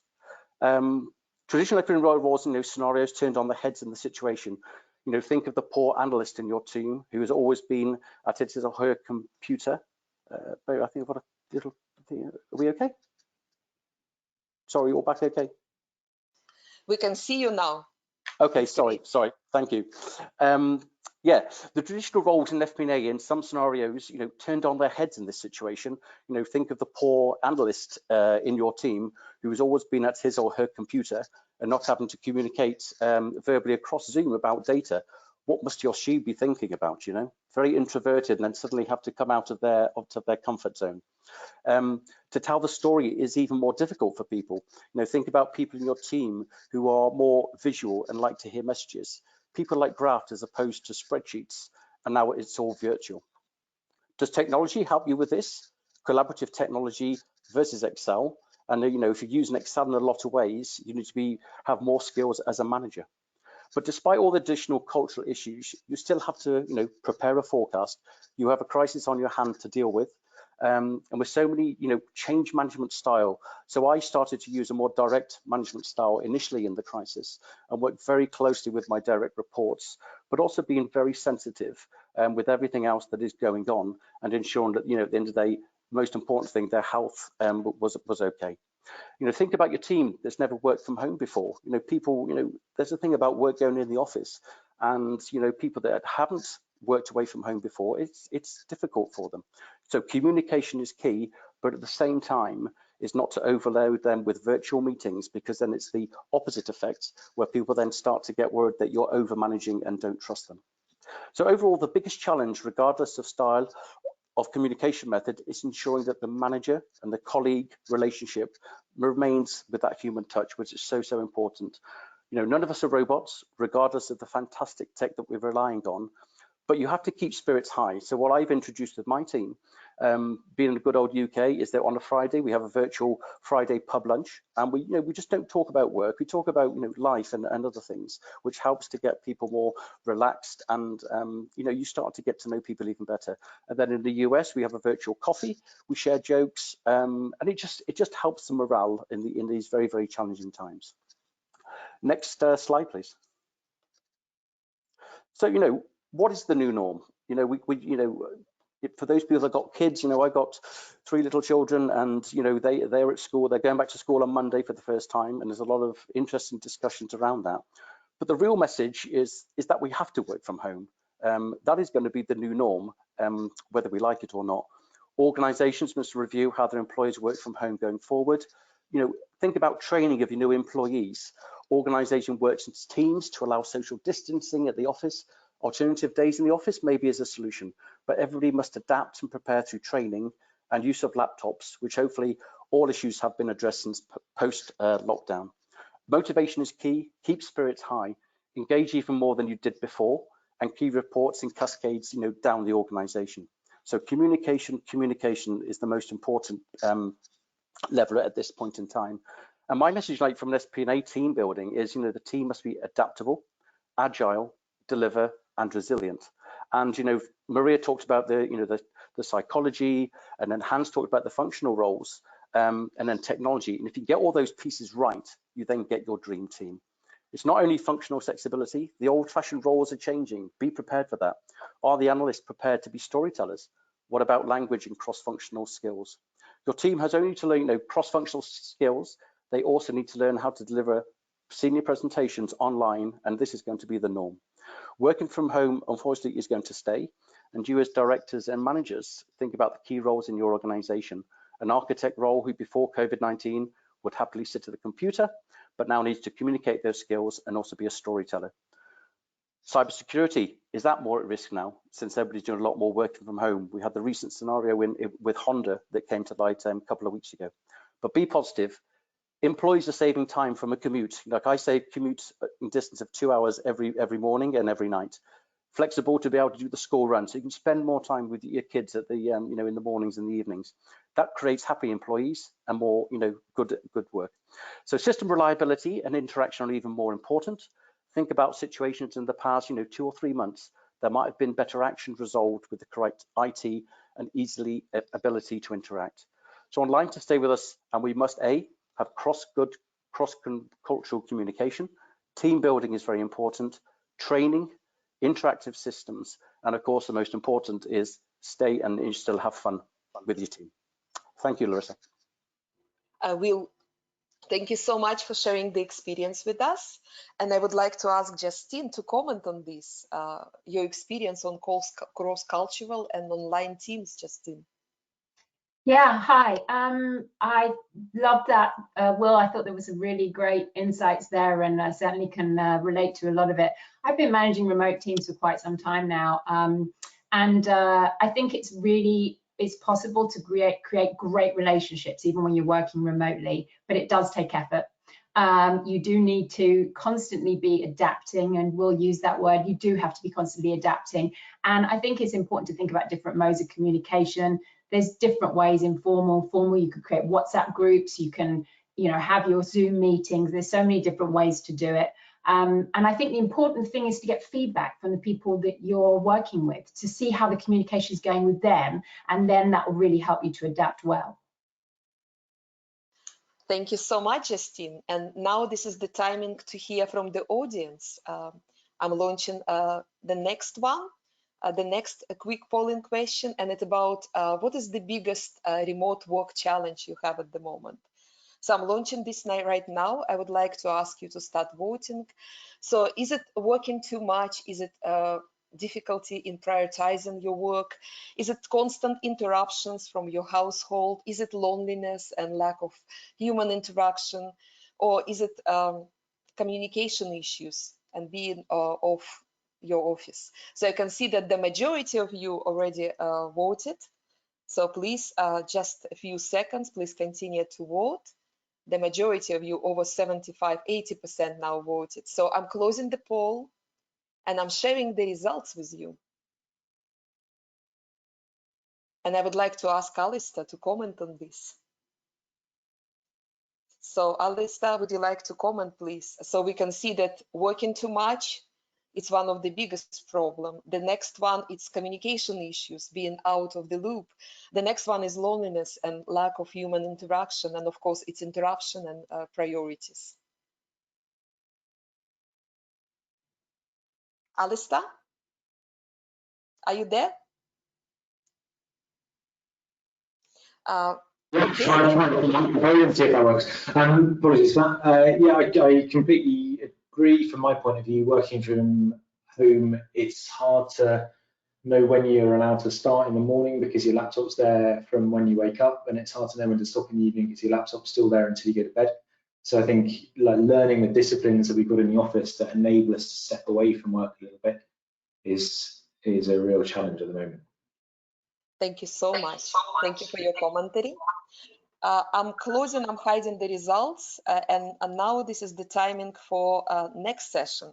Traditional FP&A roles in those scenarios turned on the heads in the situation. You know, think of the poor analyst in your team who has always been at his or her computer. I think I've got a little thing. Are we okay? Sorry, all back okay? We can see you now. Okay, sorry, thank you. Yeah, the traditional roles in FP&A in some scenarios, you know, turned on their heads in this situation. You know, think of the poor analyst in your team who has always been at his or her computer and not having to communicate verbally across Zoom about data. What must he or she be thinking about, you know? Very introverted and then suddenly have to come out of their comfort zone. To tell the story is even more difficult for people. You know, think about people in your team who are more visual and like to hear messages. People like graphs as opposed to spreadsheets, and now it's all virtual. Does technology help you with this? Collaborative technology versus Excel. And you know, if you're using Excel in a lot of ways, you need to have more skills as a manager. But despite all the additional cultural issues, you still have to, you know, prepare a forecast. You have a crisis on your hand to deal with. And with so many, you know, change management style. So I started to use a more direct management style initially in the crisis and worked very closely with my direct reports, but also being very sensitive with everything else that is going on and ensuring that, you know, at the end of the day, the most important thing, their health was okay. You know, think about your team that's never worked from home before. You know, people, you know, there's a thing about work going in the office, and you know, people that haven't worked away from home before, it's difficult for them. So communication is key, but at the same time is not to overload them with virtual meetings, because then it's the opposite effect where people then start to get worried that you're over managing and don't trust them. So overall, the biggest challenge, regardless of style of communication method, is ensuring that the manager and the colleague relationship remains with that human touch, which is so, so important. You know, none of us are robots, regardless of the fantastic tech that we're relying on, but you have to keep spirits high. So what I've introduced with my team, being in the good old UK, is that on a Friday, we have a virtual Friday pub lunch, and we just don't talk about work. We talk about, you know, life and other things, which helps to get people more relaxed, and you know, you start to get to know people even better. And then in the US, we have a virtual coffee. We share jokes, and it just helps the morale in these very, very challenging times. Next slide, please. So, you know, what is the new norm? You know, for those people that got kids, you know, I got 3 little children, and you know, they're at school, they're going back to school on Monday for the first time, and there's a lot of interesting discussions around that. But the real message is that we have to work from home. That is going to be the new norm, whether we like it or not. Organizations must review how their employees work from home going forward. You know, think about training of your new employees. Organization works in teams to allow social distancing at the office. Alternative days in the office maybe is a solution, but everybody must adapt and prepare through training and use of laptops, which hopefully all issues have been addressed since post lockdown. Motivation is key. Keep spirits high. Engage even more than you did before, and key reports and cascades, you know, down the organization. So communication is the most important level at this point in time. And my message, like from an FP&A team building, is, you know, the team must be adaptable, agile, deliver, and resilient. And you know, Maria talked about the, you know, the psychology, and then Hans talked about the functional roles, and then technology. And if you get all those pieces right, you then get your dream team. It's not only functional flexibility, the old-fashioned roles are changing. Be prepared for that. Are the analysts prepared to be storytellers? What about language and cross-functional skills? Your team has only to learn, you know, cross-functional skills. They also need to learn how to deliver senior presentations online, and this is going to be the norm. Working from home, unfortunately, is going to stay, and you as directors and managers, think about the key roles in your organization. An architect role who before COVID-19 would happily sit at the computer, but now needs to communicate those skills and also be a storyteller. Cybersecurity, is that more at risk now, since everybody's doing a lot more working from home? We had the recent scenario with Honda that came to light a couple of weeks ago. But be positive. Employees are saving time from a commute. Like I save commutes in distance of 2 hours every morning and every night. Flexible to be able to do the school run, so you can spend more time with your kids at the you know, in the mornings and the evenings. That creates happy employees and more, you know, good work. So system reliability and interaction are even more important. Think about situations in the past, you know, 2 or 3 months. There might have been better actions resolved with the correct IT and easily ability to interact. So online to stay with us, and we must have cross-cultural communication. Team building is very important. Training, interactive systems, and of course the most important is stay and you still have fun with your team. Thank you, Larissa. Thank you so much for sharing the experience with us, and I would like to ask Justine to comment on this, your experience on cross-cultural and online teams, Justine. Yeah, hi. I love that, Will. I thought there was some really great insights there, and I certainly can relate to a lot of it. I've been managing remote teams for quite some time now, and I think it's possible to create great relationships even when you're working remotely, but it does take effort. You do need to constantly be adapting, and we'll use that word. You do have to be constantly adapting, and I think it's important to think about different modes of communication. There's different ways, informal, formal. You could create WhatsApp groups. You can, you know, have your Zoom meetings. There's so many different ways to do it. And I think the important thing is to get feedback from the people that you're working with, to see how the communication is going with them, and then that will really help you to adapt well. Thank you so much, Justine. And now this is the timing to hear from the audience. I'm launching the next one. The next quick polling question, and it's about what is the biggest remote work challenge you have at the moment. So I'm launching this right now. I would like to ask you to start voting. So is it working too much? Is it difficulty in prioritizing your work? Is it constant interruptions from your household? Is it loneliness and lack of human interaction? Or is it communication issues and being off your office? So I can see that the majority of you already voted. So please, just a few seconds, please continue to vote. The majority of you, over 75–80% now voted. So I'm closing the poll and I'm sharing the results with you. And I would like to ask Alistair to comment on this. So Alistair, would you like to comment, please? So we can see that working too much, it's one of the biggest problems. The next one, it's communication issues, being out of the loop. The next one is loneliness and lack of human interaction. And of course, it's interruption and priorities. Alistair? Are you there? Yep, try see if that works. Apologies for that. Yeah, I completely agree from my point of view. Working from home, it's hard to know when you're allowed to start in the morning because your laptop's there from when you wake up, and it's hard to know when to stop in the evening because your laptop's still there until you go to bed. So I think like learning the disciplines that we've got in the office that enable us to step away from work a little bit is a real challenge at the moment. Thank you so much. Thank you for your commentary. I'm hiding the results, and now this is the timing for next session.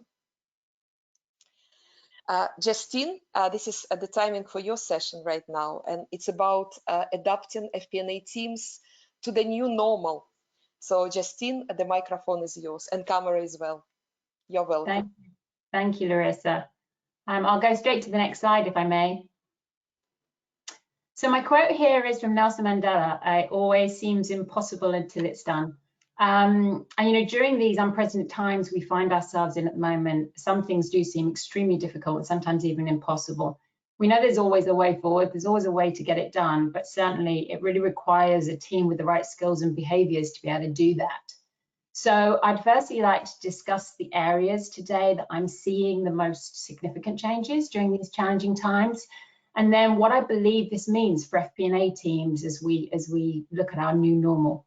Justine, this is the timing for your session right now, and it's about adapting FP&A Teams to the new normal. So Justine, the microphone is yours, and camera as well. You're welcome. Thank you, Larissa. I'll go straight to the next slide, if I may. So my quote here is from Nelson Mandela: "It always seems impossible until it's done." And you know, during these unprecedented times we find ourselves in at the moment, some things do seem extremely difficult and sometimes even impossible. We know there's always a way forward, there's always a way to get it done, but certainly it really requires a team with the right skills and behaviors to be able to do that. So I'd firstly like to discuss the areas today that I'm seeing the most significant changes during these challenging times, and then what I believe this means for FP&A teams as we look at our new normal.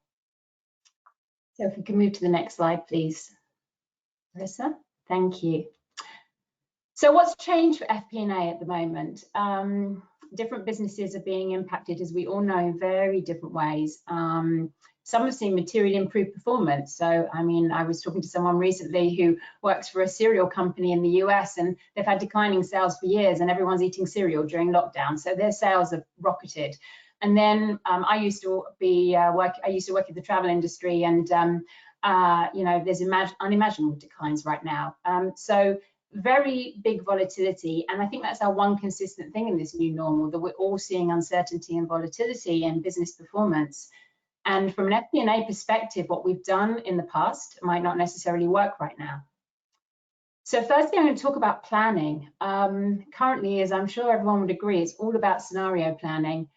So if we can move to the next slide, please, Larissa. Thank you. So what's changed for FP&A at the moment? Different businesses are being impacted, as we all know, in very different ways. Some have seen materially improved performance. So, I mean, I was talking to someone recently who works for a cereal company in the US, and they've had declining sales for years, and everyone's eating cereal during lockdown. So their sales have rocketed. And then I used to work in the travel industry, and you know, there's unimaginable declines right now. So very big volatility, and I think that's our one consistent thing in this new normal, that we're all seeing uncertainty and volatility in business performance. And from an FP&A perspective, what we've done in the past might not necessarily work right now. So firstly, I'm going to talk about planning. Currently, as I'm sure everyone would agree, it's all about scenario planning.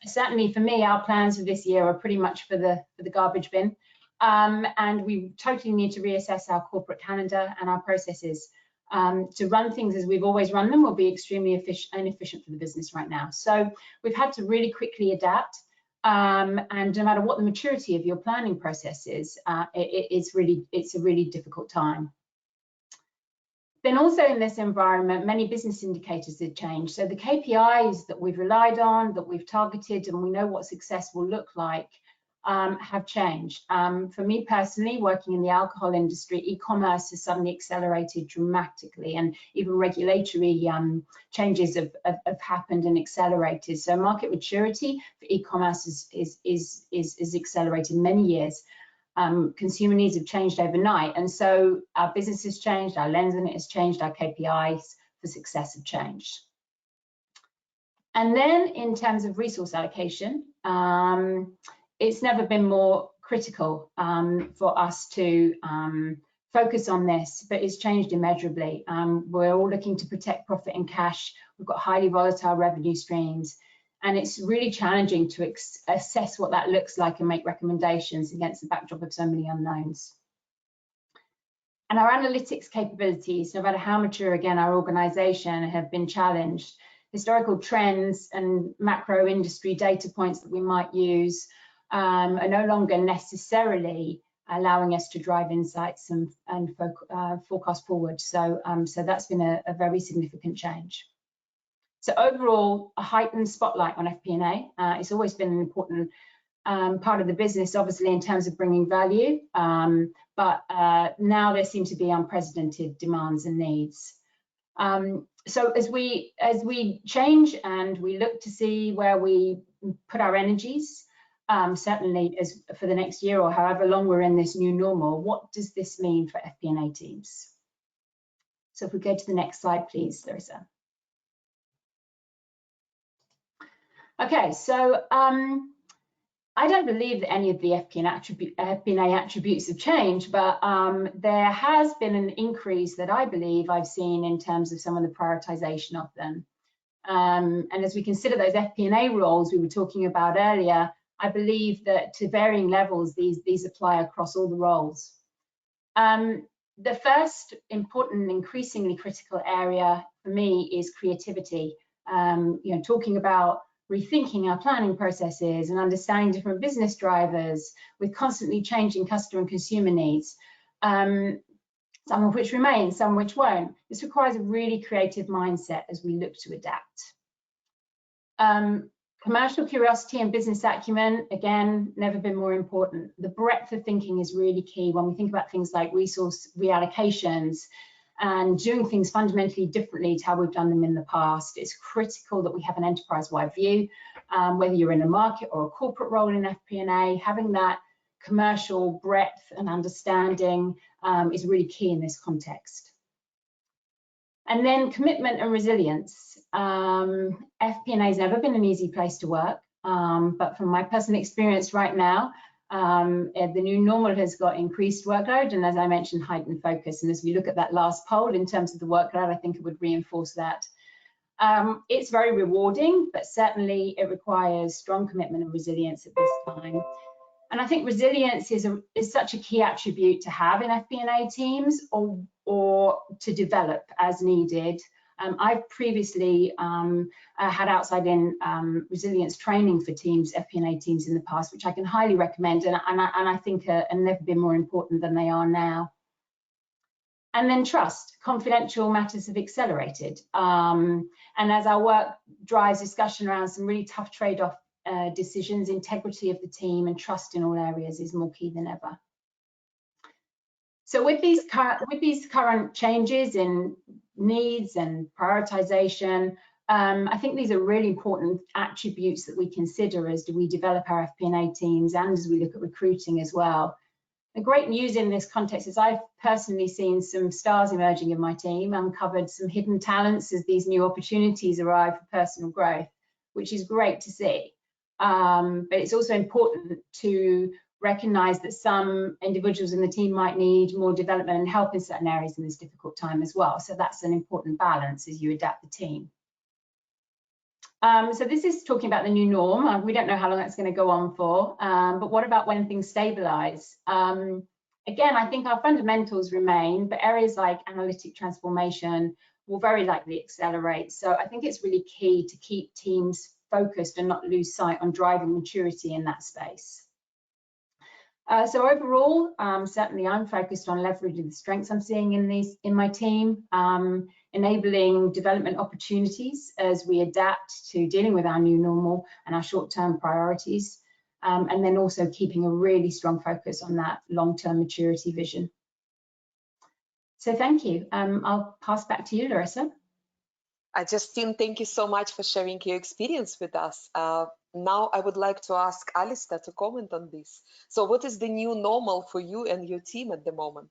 Certainly for me, our plans for this year are pretty much for the garbage bin. And we totally need to reassess our corporate calendar and our processes. To run things as we've always run them will be extremely inefficient for the business right now. So we've had to really quickly adapt. And no matter what the maturity of your planning process is, it's a really difficult time. Then also in this environment, many business indicators have changed. So the KPIs that we've relied on, that we've targeted, and we know what success will look like, have changed. For me personally, working in the alcohol industry, e-commerce has suddenly accelerated dramatically, and even regulatory changes have happened and accelerated. So market maturity for e-commerce is accelerated many years. Consumer needs have changed overnight, and so our business has changed, our lens on it has changed, our KPIs for success have changed. And then in terms of resource allocation, it's never been more critical for us to focus on this, but it's changed immeasurably. We're all looking to protect profit and cash. We've got highly volatile revenue streams, and it's really challenging to assess what that looks like and make recommendations against the backdrop of so many unknowns. And our analytics capabilities, no matter how mature, again, our organization, have been challenged. Historical trends and macro industry data points that we might use are no longer necessarily allowing us to drive insights and forecast forward. So that's been a very significant change. So overall, a heightened spotlight on FP&A. It's always been an important part of the business, obviously, in terms of bringing value, but now there seem to be unprecedented demands and needs. So as we change and we look to see where we put our energies, certainly as for the next year or however long we're in this new normal, what does this mean for FP&A teams? So if we go to the next slide, please, Larissa. Okay, so I don't believe that any of the FP&A attributes have changed, but there has been an increase that I believe I've seen in terms of some of the prioritization of them. And as we consider those FP&A roles we were talking about earlier, I believe that to varying levels, these apply across all the roles. The first important, increasingly critical area for me is creativity. Talking about rethinking our planning processes and understanding different business drivers with constantly changing customer and consumer needs, some of which remain, some which won't. This requires a really creative mindset as we look to adapt. Commercial curiosity and business acumen, again, never been more important. The breadth of thinking is really key when we think about things like resource reallocations and doing things fundamentally differently to how we've done them in the past. It's critical that we have an enterprise-wide view, whether you're in a market or a corporate role in FP&A, having that commercial breadth and understanding is really key in this context. And then commitment and resilience. FP&A has never been an easy place to work, but from my personal experience right now, the new normal has got increased workload and, as I mentioned, heightened focus. And as we look at that last poll in terms of the workload, I think it would reinforce that. It's very rewarding, but certainly it requires strong commitment and resilience at this time. And I think resilience is such a key attribute to have in FP&A teams or to develop as needed. I've previously had outside-in resilience training for teams, FP&A teams in the past, which I can highly recommend, and I think are never been more important than they are now. And then trust. Confidential matters have accelerated. And as our work drives discussion around some really tough trade-off decisions, integrity of the team and trust in all areas is more key than ever. So with these current changes in needs and prioritization, I think these are really important attributes that we consider as we develop our FP&A teams and as we look at recruiting as well. The great news in this context is I've personally seen some stars emerging in my team, uncovered some hidden talents as these new opportunities arrive for personal growth, which is great to see. But it's also important to recognize that some individuals in the team might need more development and help in certain areas in this difficult time as well. So that's an important balance as you adapt the team. So this is talking about the new norm. We don't know how long that's going to go on for, but what about when things stabilize? Again, I think our fundamentals remain, but areas like analytic transformation will very likely accelerate. So I think it's really key to keep teams focused and not lose sight on driving maturity in that space. So overall, certainly I'm focused on leveraging the strengths I'm seeing in my team, enabling development opportunities as we adapt to dealing with our new normal and our short-term priorities, and then also keeping a really strong focus on that long-term maturity vision. So thank you. I'll pass back to you, Larissa. Justine, thank you so much for sharing your experience with us. Now I would like to ask Alistair to comment on this. So what is the new normal for you and your team at the moment?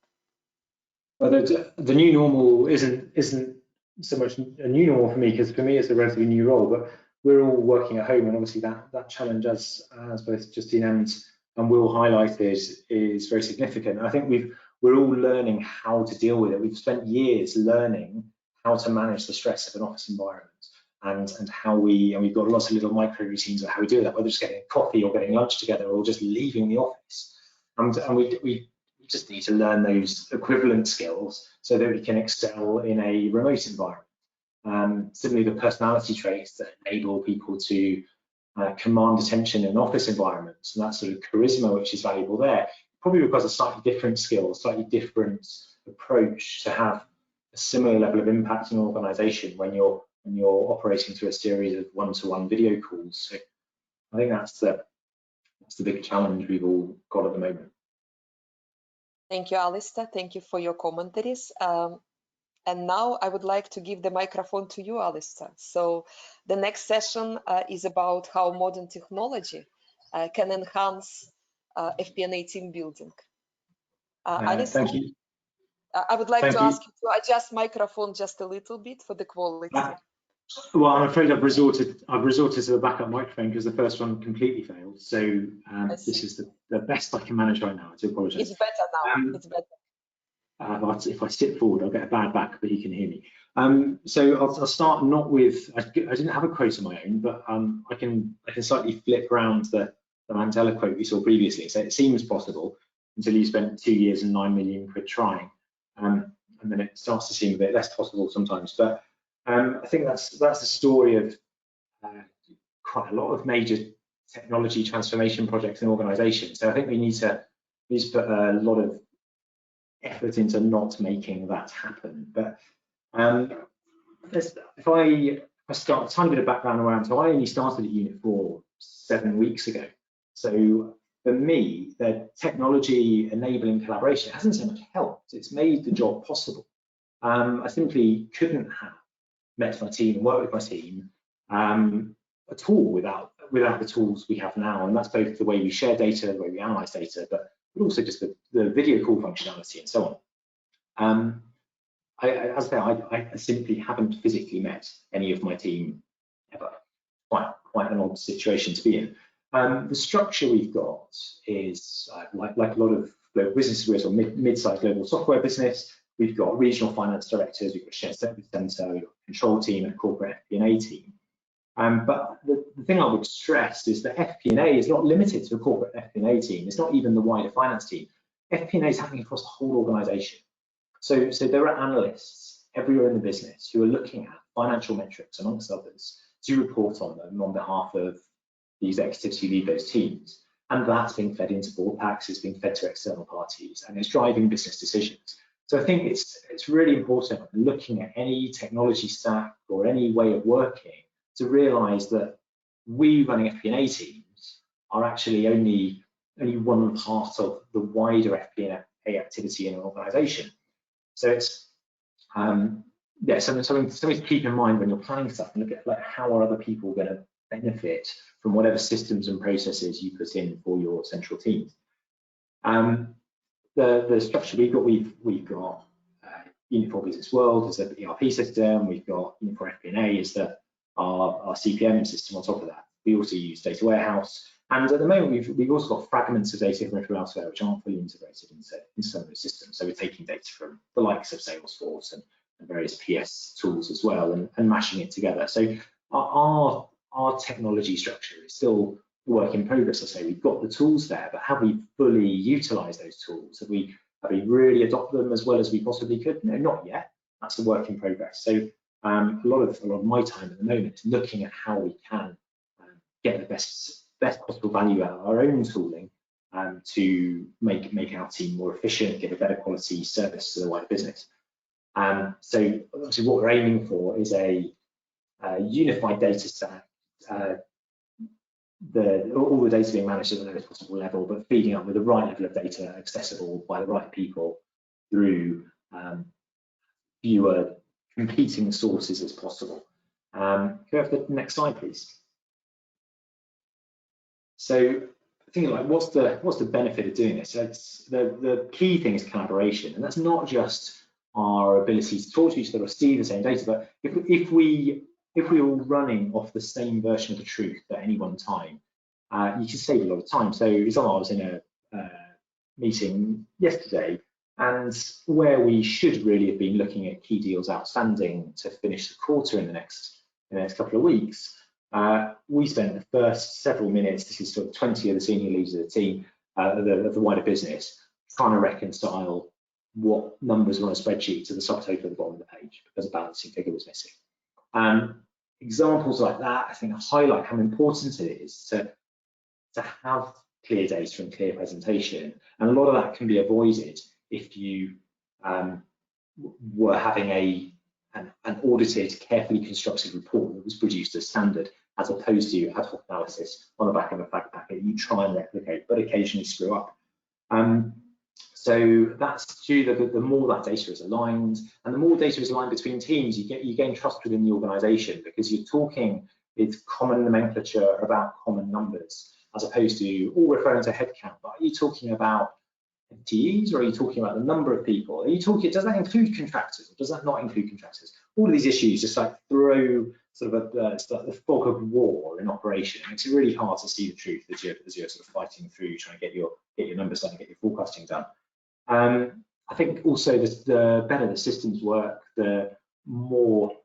Well, the new normal isn't so much a new normal for me, because for me it's a relatively new role, but we're all working at home, and obviously that challenge, as both Justine and Will highlighted, is very significant. And I think we're all learning how to deal with it. We've spent years learning how to manage the stress of an office environment, and how we've got lots of little micro routines of how we do that, whether it's getting coffee or getting lunch together or just leaving the office. And we just need to learn those equivalent skills so that we can excel in a remote environment. Similarly, the personality traits that enable people to command attention in office environments, and that sort of charisma which is valuable there, probably requires a slightly different skill, slightly different approach to have a similar level of impact in an organization when you're operating through a series of one-to-one video calls. So I think that's the big challenge we've all got at the moment. Thank you, Alistair. Thank you for your commentaries. And now I would like to give the microphone to you, Alistair. So the next session is about how modern technology can enhance FP&A team building. Alistair, thank you. I would like Thank to you. ask you to adjust microphone just a little bit for the quality. Well, I'm afraid I've resorted to the backup microphone because the first one completely failed. So this is the best I can manage right now. I do apologise. It's better now. It's better. If I sit forward, I'll get a bad back, but you can hear me. So I'll start not with, I didn't have a quote of my own, but I can slightly flip around the Mandela quote we saw previously. So it seems possible until you spent 2 years and 9 million quid trying, and then it starts to seem a bit less possible sometimes. But I think that's the story of quite a lot of major technology transformation projects and organisations. So I think we need to put a lot of effort into not making that happen. But if I start a tiny bit of background around, so I only started at Unit4 7 weeks ago. So for me, the technology enabling collaboration hasn't so much helped, it's made the job possible. I simply couldn't have met my team and worked with my team at all without the tools we have now. And that's both the way we share data, the way we analyze data, but also just the video call functionality and so on. As I simply haven't physically met any of my team ever. Quite an odd situation to be in. The structure we've got is like a lot of global businesses, we're sort of mid-sized global software business. We've got regional finance directors, we've got a shared service centre, we've got a control team and a corporate FP&A team. But the thing I would stress is that FP&A is not limited to a corporate FP&A team. It's not even the wider finance team. FP&A is happening across the whole organisation. So there are analysts everywhere in the business who are looking at financial metrics, amongst others, to report on them on behalf of the executives who lead those teams. And that's being fed into board packs, it's being fed to external parties, and it's driving business decisions. So I think it's really important when looking at any technology stack or any way of working to realise that we running FP&A teams are actually only one part of the wider FP&A activity in an organisation. So it's something to keep in mind when you're planning stuff and look at like how are other people going to benefit from whatever systems and processes you put in for your central teams. The structure we've got Unit4 Business World as an ERP system. We've got Unit4 FP&A as our CPM system on top of that. We also use data warehouse, and at the moment we've also got fragments of data from elsewhere which aren't fully integrated into some of those systems. So we're taking data from the likes of Salesforce and various PS tools as well, and mashing it together. So our technology structure is still a work in progress. I say we've got the tools there, but have we fully utilised those tools? Have we really adopted them as well as we possibly could? No, not yet. That's a work in progress. So a lot of my time at the moment is looking at how we can get the best possible value out of our own tooling to make our team more efficient, give a better quality service to the wider business. So obviously what we're aiming for is a unified data stack, all the data being managed at the lowest possible level, but feeding up with the right level of data accessible by the right people through fewer competing sources as possible. Can we have the next slide, please? So thinking like what's the benefit of doing this? So the key thing is collaboration, and that's not just our ability to talk to each other or see the same data, but if we were running off the same version of the truth at any one time, you can save a lot of time. So I was in a meeting yesterday, and where we should really have been looking at key deals outstanding to finish the quarter in the next couple of weeks, we spent the first several minutes, this is sort of 20 of the senior leaders of the team, of the wider business, trying to reconcile what numbers were on a spreadsheet to the subtotal at the bottom of the page because a balancing figure was missing. Examples like that, I think, highlight how important it is to have clear data and clear presentation. And a lot of that can be avoided if you were having an audited, carefully constructed report that was produced as standard, as opposed to ad hoc analysis on the back of a fact packet you try and replicate, but occasionally screw up. So that's due that the more that data is aligned, and the more data is aligned between teams, you gain trust within the organisation because you're talking with common nomenclature about common numbers, as opposed to all referring to headcount. But are you talking about FTEs, or are you talking about the number of people? Are you talking? Does that include contractors, or does that not include contractors? All of these issues just like throw sort of it's like the fog of war in operation. It makes it really hard to see the truth as you're sort of fighting through trying to get your numbers done and get your forecasting done. I think also the better the systems work, the more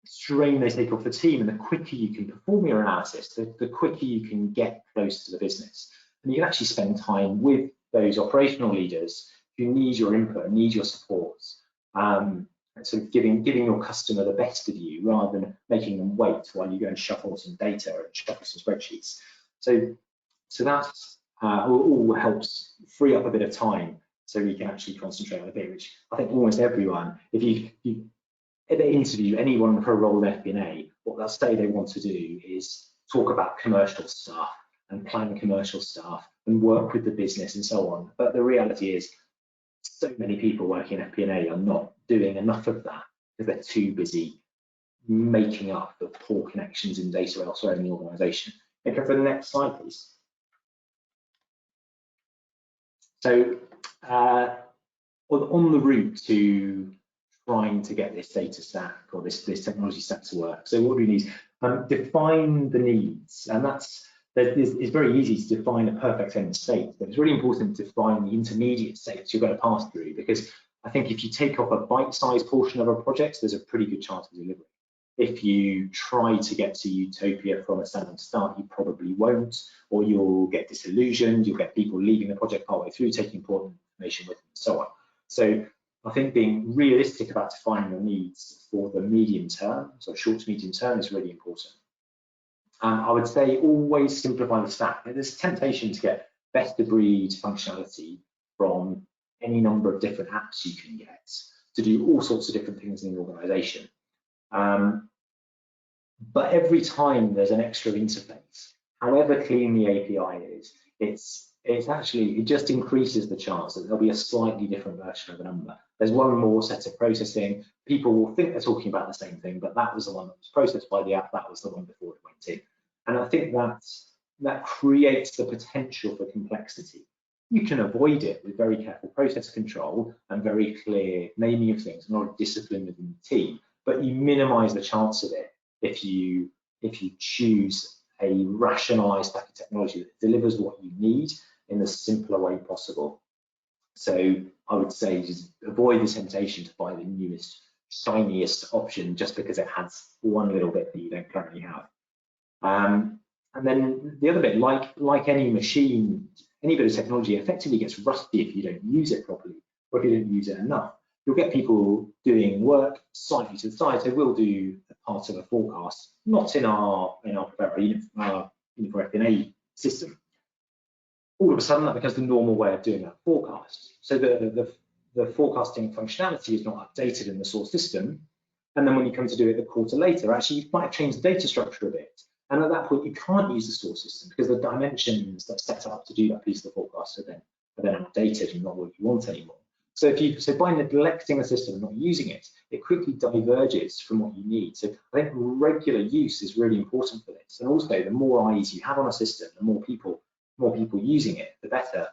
strain they take off the team, and the quicker you can perform your analysis, the quicker you can get close to the business. And you can actually spend time with those operational leaders who need your input, need your support, sort of giving your customer the best of you rather than making them wait while you go and shuffle some data and shuffle some spreadsheets. So that all helps free up a bit of time so we can actually concentrate on a bit, which I think almost everyone, if you interview anyone for a role in FP&A, what they'll say they want to do is talk about commercial stuff and plan commercial stuff and work with the business and so on. But the reality is, so many people working in FP&A are not doing enough of that because they're too busy making up the poor connections in data elsewhere in the organisation. Okay, for the next slide, please. So on the route to trying to get this data stack or this technology stack to work, so what do we need? Define the needs, and it's very easy to define a perfect end state, but it's really important to define the intermediate states you're going to pass through, because I think if you take off a bite-sized portion of a project, there's a pretty good chance of delivery. If you try to get to utopia from a standing start, you probably won't, or you'll get disillusioned, you'll get people leaving the project partway through, taking important information with them, and so on. So I think being realistic about defining your needs for the medium term, so short to medium term, is really important. I would say always simplify the stack. There's a temptation to get best of breed functionality from any number of different apps you can get to do all sorts of different things in the organization. But every time there's an extra interface, however clean the API is, it just increases the chance that there'll be a slightly different version of a number. There's one more set of processing. People will think they're talking about the same thing, but that was the one that was processed by the app, that was the one before it went in. And I think that creates the potential for complexity. You can avoid it with very careful process control and very clear naming of things, and a lot of discipline within the team, but you minimize the chance of it if you choose a rationalized stack of technology that delivers what you need in the simpler way possible. So I would say just avoid the temptation to buy the newest, shiniest option just because it has one little bit that you don't currently have. And then the other bit, like any machine, any bit of technology effectively gets rusty if you don't use it properly, or if you don't use it enough. You'll get people doing work slightly to the side. So we'll do a part of a forecast, not in our Unifor FP&A system. All of a sudden, that becomes the normal way of doing that forecast. So the forecasting functionality is not updated in the source system. And then when you come to do it a quarter later, actually you might have changed the data structure a bit. And at that point, you can't use the source system because the dimensions that set up to do that piece of the forecast are then outdated and not what you want anymore. So by neglecting the system and not using it, it quickly diverges from what you need. So I think regular use is really important for this. And also, the more eyes you have on a system, the more people using it, the better.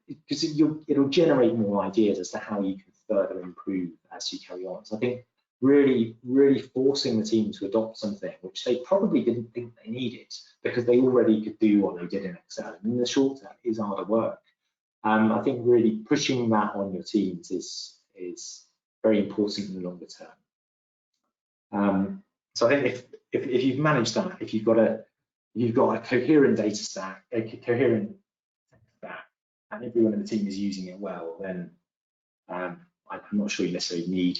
Because it'll generate more ideas as to how you can further improve as you carry on. So I think really forcing the team to adopt something which they probably didn't think they needed because they already could do what they did in Excel. And in the short term, it is harder work. I think really pushing that on your teams is very important in the longer term. So I think if you've managed that, if you've got a coherent data stack, a coherent tech stack, and everyone in the team is using it well, then I'm not sure you necessarily need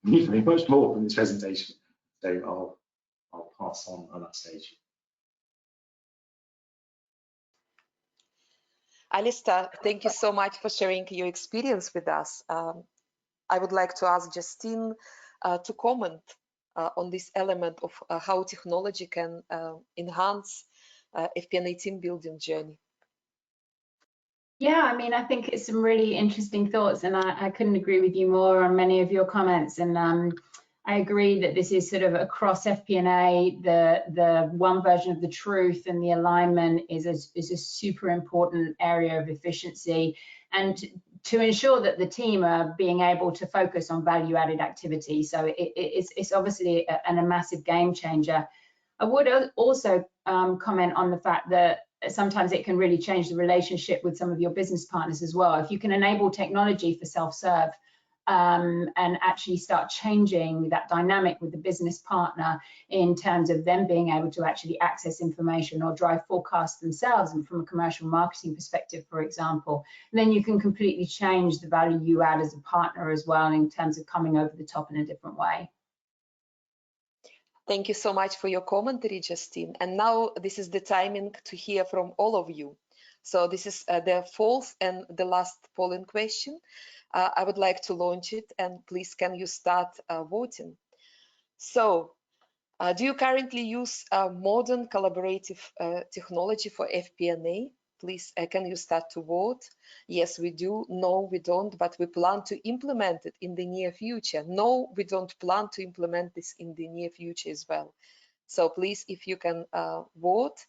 very much more from this presentation. So I'll pass on at that stage. Alistair, thank you so much for sharing your experience with us. I would like to ask Justine to comment on this element of how technology can enhance FP&A team building journey. Yeah, I mean, I think it's some really interesting thoughts, and I couldn't agree with you more on many of your comments. And I agree that this is sort of across FP&A, the one version of the truth and the alignment is a super important area of efficiency. And to ensure that the team are being able to focus on value-added activity. So it's obviously a massive game changer. I would also comment on the fact that sometimes it can really change the relationship with some of your business partners as well. If you can enable technology for self-serve and actually start changing that dynamic with the business partner in terms of them being able to actually access information or drive forecasts themselves, and from a commercial marketing perspective, for example, then you can completely change the value you add as a partner as well in terms of coming over the top in a different way. Thank you so much for your commentary, Justine. And now this is the timing to hear from all of you. So this is the fourth and the last polling question. I would like to launch it, and please can you start voting. So do you currently use modern collaborative technology for FP&A? Please, can you start to vote? Yes, we do. No, we don't, but we plan to implement it in the near future. No, we don't plan to implement this in the near future as well. So please, if you can vote.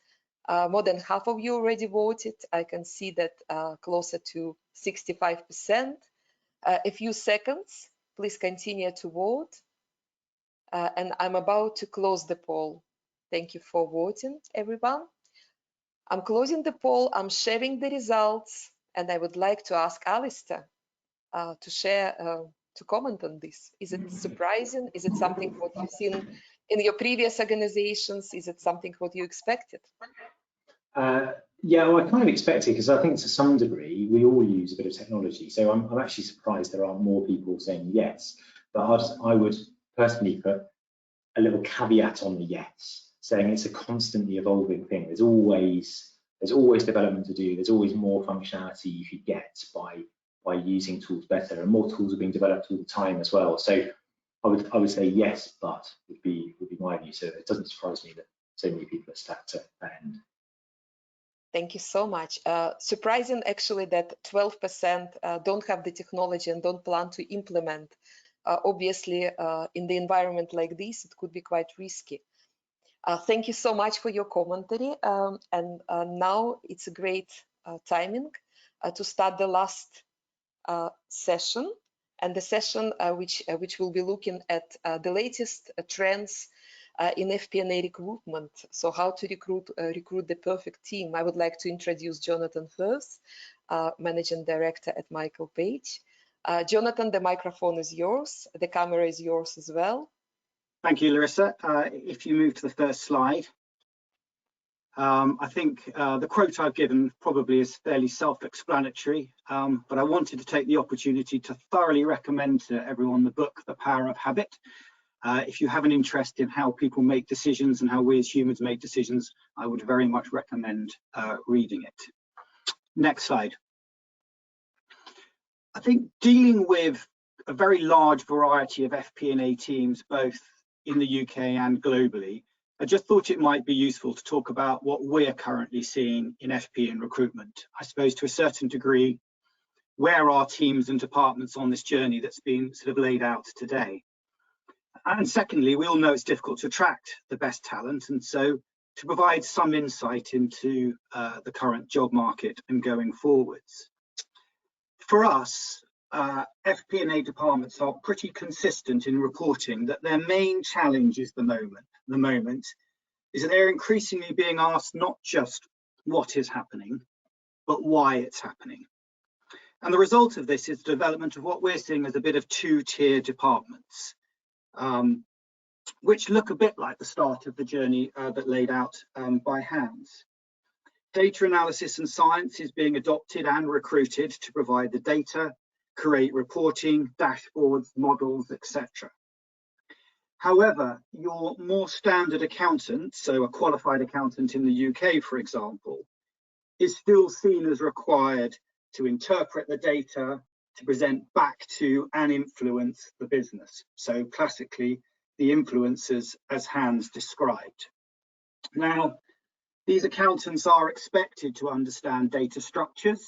More than half of you already voted. I can see that closer to 65%. A few seconds, please continue to vote. And I'm about to close the poll. Thank you for voting, everyone. I'm closing the poll, I'm sharing the results, and I would like to ask Alistair to share, to comment on this. Is it surprising? Is it something what you've seen in your previous organizations? Is it something what you expected? Yeah, well, I kind of expected, because I think to some degree we all use a bit of technology. So I'm actually surprised there aren't more people saying yes. But I would personally put a little caveat on the yes, saying it's a constantly evolving thing. There's always development to do. There's always more functionality you could get by using tools better, and more tools are being developed all the time as well. So I would say yes, but would be my view. So it doesn't surprise me that so many people are stacked at that end. Thank you so much. Surprising actually that 12% don't have the technology and don't plan to implement. Obviously, in the environment like this, it could be quite risky. Thank you so much for your commentary. And now it's a great timing to start the last session, and the session which will be looking at the latest trends in FP&A recruitment. So how to recruit the perfect team. I would like to introduce Jonathan first, Managing Director at Michael Page. Jonathan, the microphone is yours. The camera is yours as well. Thank you, Larissa. If you move to the first slide. I think the quote I've given probably is fairly self-explanatory, but I wanted to take the opportunity to thoroughly recommend to everyone the book, The Power of Habit. If you have an interest in how people make decisions and how we as humans make decisions, I would very much recommend reading it. Next slide. I think dealing with a very large variety of FP&A teams, both in the UK and globally, I just thought it might be useful to talk about what we're currently seeing in FP and recruitment. I suppose to a certain degree, where are teams and departments on this journey that's been sort of laid out today? And secondly, we all know it's difficult to attract the best talent, and so to provide some insight into the current job market and going forwards. For us, FP&A departments are pretty consistent in reporting that their main challenge is the moment is that they're increasingly being asked not just what is happening, but why it's happening. And the result of this is the development of what we're seeing as a bit of two-tier departments, which look a bit like the start of the journey that laid out by Hans. Data analysis and science is being adopted and recruited to provide the data, create reporting, dashboards, models, etc. However, your more standard accountant, so a qualified accountant in the UK, for example, is still seen as required to interpret the data, to present back to and influence the business. So classically, the influencers as Hans described. Now, these accountants are expected to understand data structures,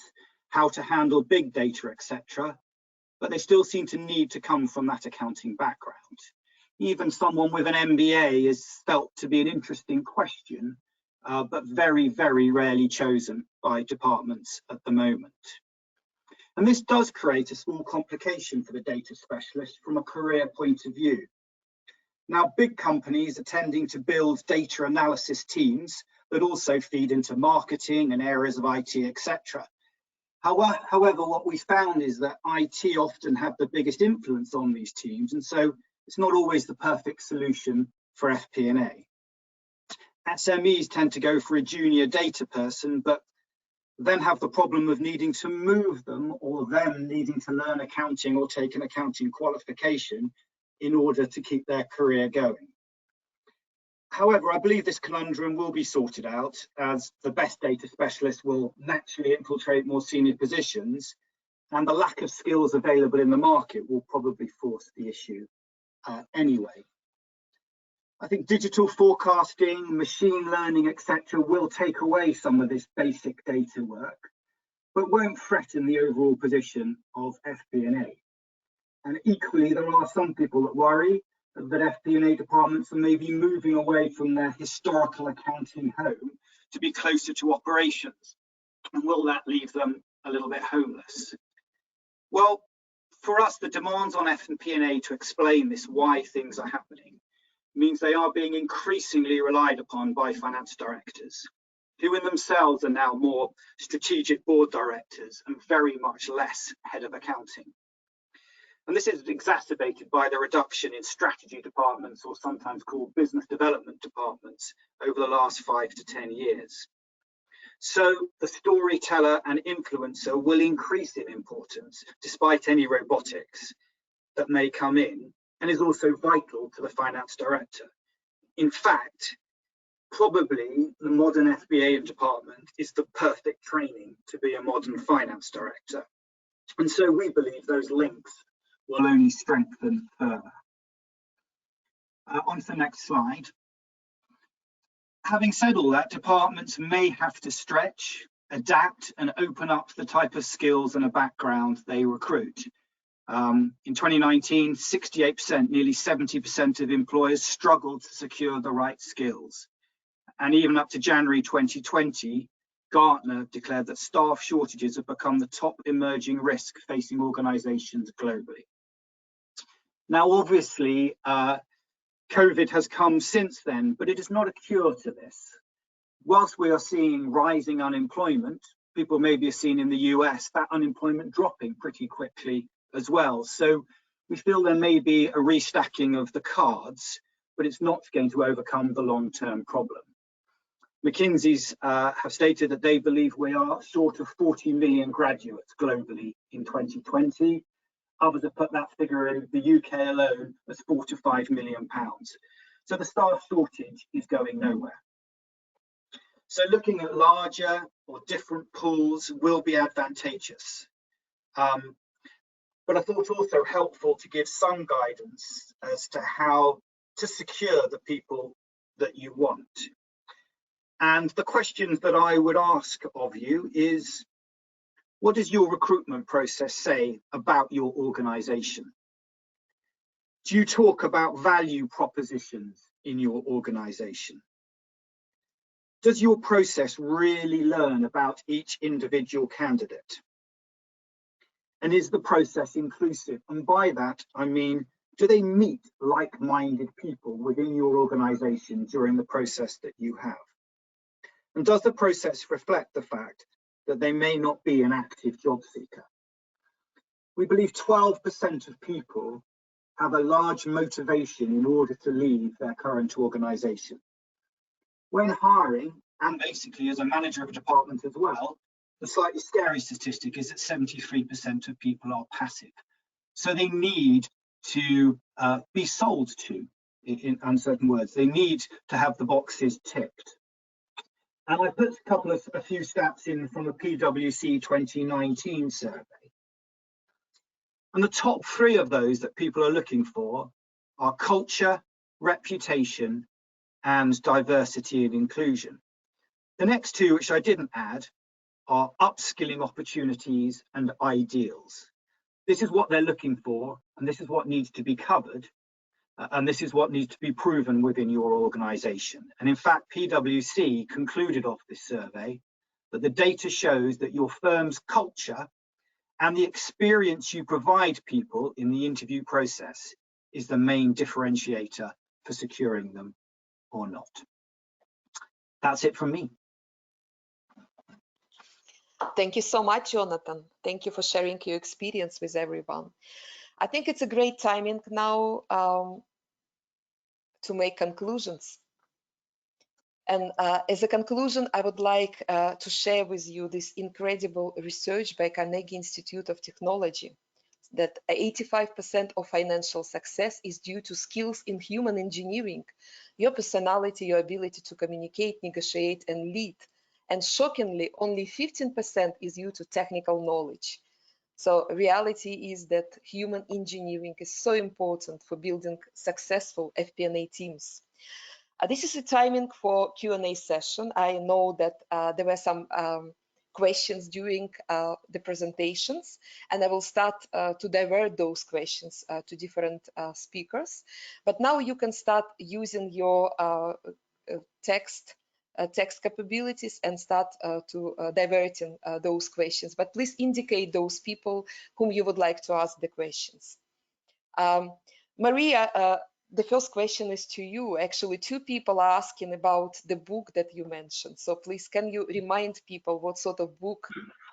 how to handle big data, etc., but they still seem to need to come from that accounting background. Even someone with an MBA is felt to be an interesting question, but very, very rarely chosen by departments at the moment. And this does create a small complication for the data specialist from a career point of view. Now, big companies are tending to build data analysis teams that also feed into marketing and areas of IT, etc. However, what we found is that IT often have the biggest influence on these teams, and so it's not always the perfect solution for FP&A. SMEs tend to go for a junior data person, but then have the problem of needing to move them, or them needing to learn accounting or take an accounting qualification in order to keep their career going. However, I believe this conundrum will be sorted out, as the best data specialists will naturally infiltrate more senior positions, and the lack of skills available in the market will probably force the issue anyway. I think digital forecasting, machine learning, etc. will take away some of this basic data work, but won't threaten the overall position of FP&A. And equally, there are some people that worry that FP&A departments are maybe moving away from their historical accounting home to be closer to operations. And will that leave them a little bit homeless? Well, for us, the demands on FP&A to explain this, why things are happening, means they are being increasingly relied upon by finance directors, who in themselves are now more strategic board directors and very much less head of accounting. And this is exacerbated by the reduction in strategy departments, or sometimes called business development departments, over the last 5 to 10 years. So the storyteller and influencer will increase in importance despite any robotics that may come in, and is also vital to the finance director. In fact, probably the modern FBA department is the perfect training to be a modern finance director. And so we believe those links will only strengthen further. On to the next slide. Having said all that, departments may have to stretch, adapt, and open up the type of skills and a background they recruit. In 2019, 68%, nearly 70% of employers struggled to secure the right skills. And even up to January 2020, Gartner declared that staff shortages have become the top emerging risk facing organizations globally. Now, obviously, COVID has come since then, but it is not a cure to this. Whilst we are seeing rising unemployment, people maybe have seen in the US that unemployment dropping pretty quickly as well. So we feel there may be a restacking of the cards, but it's not going to overcome the long-term problem. McKinsey's have stated that they believe we are short of 40 million graduates globally in 2020. Others have put that figure in the UK alone as £4 to £5 million. So the staff shortage is going nowhere. So looking at larger or different pools will be advantageous. But I thought also helpful to give some guidance as to how to secure the people that you want. And the questions that I would ask of you is, what does your recruitment process say about your organization? Do you talk about value propositions in your organization? Does your process really learn about each individual candidate? And is the process inclusive? And by that, I mean, do they meet like-minded people within your organization during the process that you have? And does the process reflect the fact that they may not be an active job seeker? We believe 12% of people have a large motivation in order to leave their current organization. When hiring, and basically as a manager of a department as well, the slightly scary statistic is that 73% of people are passive. So they need to be sold to, in uncertain words. They need to have the boxes ticked. And I put a few stats in from a PwC 2019 survey. And the top 3 of those that people are looking for are culture, reputation, and diversity and inclusion. The next 2, which I didn't add, are upskilling opportunities and ideals. This is what they're looking for, and this is what needs to be covered, and this is what needs to be proven within your organization. And in fact, PwC concluded off this survey that the data shows that your firm's culture And the experience you provide people in the interview process is the main differentiator for securing them or not. That's it from me. Thank you so much, Jonathan. Thank you for sharing your experience with everyone. I think it's a great timing now to make conclusions. And as a conclusion, I would like to share with you this incredible research by Carnegie Institute of Technology, that 85% of financial success is due to skills in human engineering, your personality, your ability to communicate, negotiate, and lead. And shockingly, only 15% is due to technical knowledge. So reality is that human engineering is so important for building successful FP&A teams. This is the timing for Q&A session. I know that there were some questions during the presentations, and I will start to divert those questions to different speakers. But now you can start using your text capabilities and start to diverting those questions. But please indicate those people whom you would like to ask the questions. Maria, the first question is to you. Actually, two people are asking about the book that you mentioned. So please, can you remind people what sort of book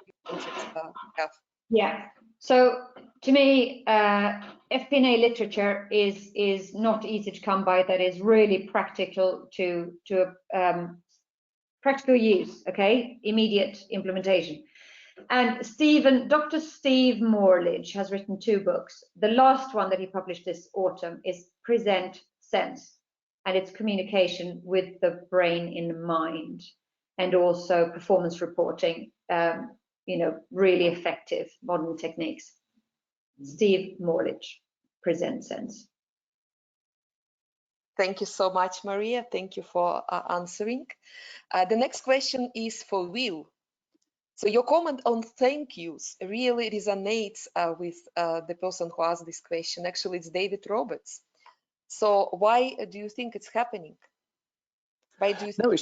you wanted to have? Yeah. So to me, FP&A literature is not easy to come by. That is really practical to practical use. Okay, immediate implementation. And Dr. Steve Morledge has written two books. The last one that he published this autumn is Present Sense, and it's communication with the brain in mind, and also performance reporting, you know, really effective modern techniques. Steve Morledge, Present Sense. Thank you so much, Maria. Thank you for answering. The next question is for Will. So your comment on thank yous really resonates with the person who asked this question. Actually, it's David Roberts. So why do you think it's happening? Why do you why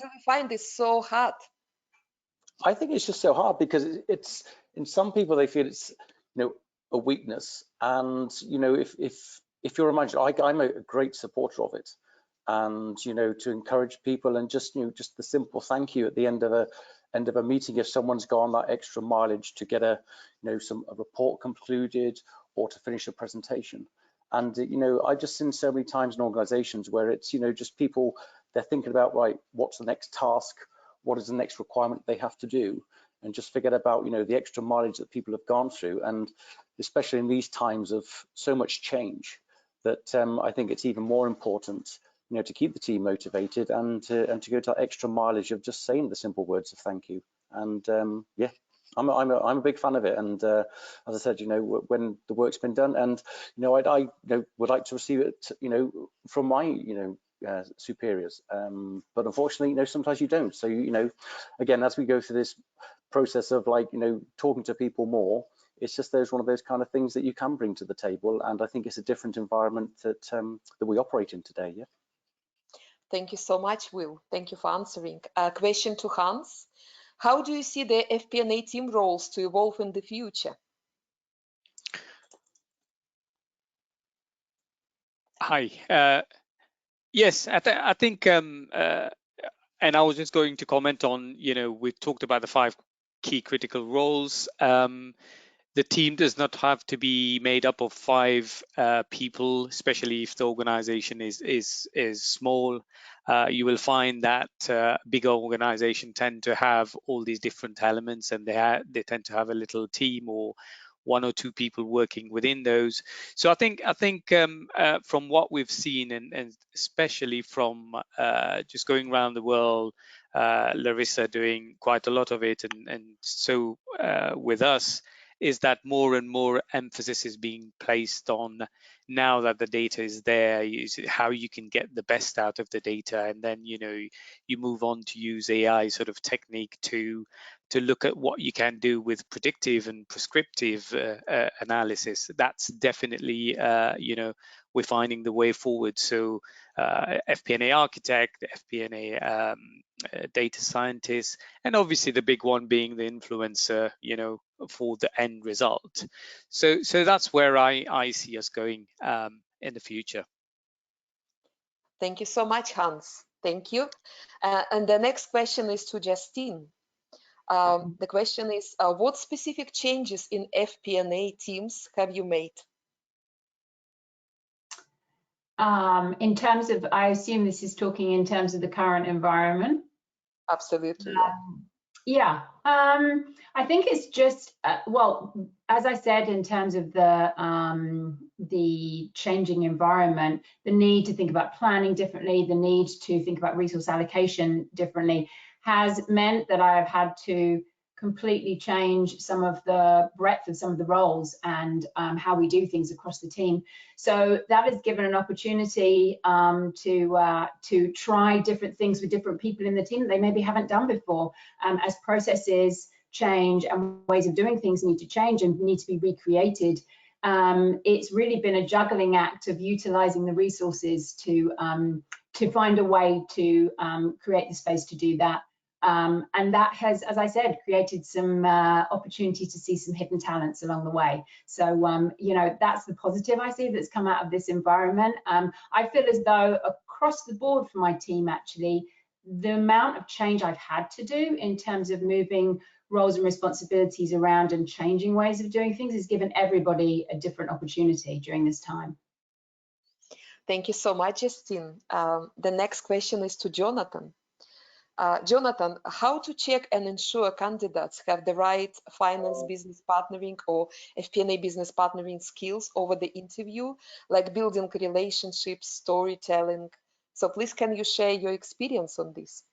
do we find this so hard? I think it's just so hard because it's in some people they feel it's, you know, a weakness, and you know, if you're a manager, I'm a great supporter of it, and you know, to encourage people and just, you know, just the simple thank you at the end of a meeting if someone's gone that extra mileage to get a, you know, a report concluded or to finish a presentation. And you know, I've just seen so many times in organizations where it's, you know, just people, they're thinking about, right, what's the next task, what is the next requirement they have to do, and just forget about, you know, the extra mileage that people have gone through. And especially in these times of so much change, that I think it's even more important, you know, to keep the team motivated and to go to that extra mileage of just saying the simple words of thank you. And yeah, I'm a big fan of it. And as I said, you know, when the work's been done, and you know, I you know, would like to receive it, you know, from my, you know, superiors, but unfortunately, you know, sometimes you don't. So you know, again, as we go through this process of, like, you know, talking to people more, it's just one of those kind of things that you can bring to the table, and I think it's a different environment that that we operate in today. Yeah. Thank you so much, Will. Thank you for answering. Question to Hans. How do you see the FP&A team roles to evolve in the future? Hi. Yes, I think, and I was just going to comment on, you know, we talked about the 5 key critical roles. The team does not have to be made up of 5 people, especially if the organization is small. You will find that bigger organizations tend to have all these different elements, and they tend to have a little team or 1 or 2 people working within those. So I think from what we've seen, and especially from just going around the world, Larissa doing quite a lot of it, and so with us, is that more and more emphasis is being placed on now that the data is there, how you can get the best out of the data, and then you move on to use AI sort of technique to look at what you can do with predictive and prescriptive analysis. That's definitely we're finding the way forward. So FP&A architect, FP&A data scientist, and obviously the big one being the influencer, for the end result. So that's where I see us going in the future. Thank you so much, Hans. Thank you. And the next question is to Justine. The question is, what specific changes in FP&A Teams have you made? In terms of, I assume this is talking in terms of the current environment. Absolutely. Yeah. I think it's just, well, as I said, in terms of the changing environment, the need to think about planning differently, the need to think about resource allocation differently has meant that I have had to completely change some of the breadth of some of the roles and how we do things across the team. So that has given an opportunity to try different things with different people in the team that they maybe haven't done before. As processes change and ways of doing things need to change and need to be recreated, it's really been a juggling act of utilizing the resources to find a way to create the space to do that. And that has, as I said, created some opportunity to see some hidden talents along the way. So, that's the positive I see that's come out of this environment. I feel as though across the board for my team, actually, the amount of change I've had to do in terms of moving roles and responsibilities around and changing ways of doing things has given everybody a different opportunity during this time. Thank you so much, Justine. The next question is to Jonathan. Jonathan, how to check and ensure candidates have the right finance business partnering or FP&A business partnering skills over the interview, like building relationships, storytelling? So please, can you share your experience on this?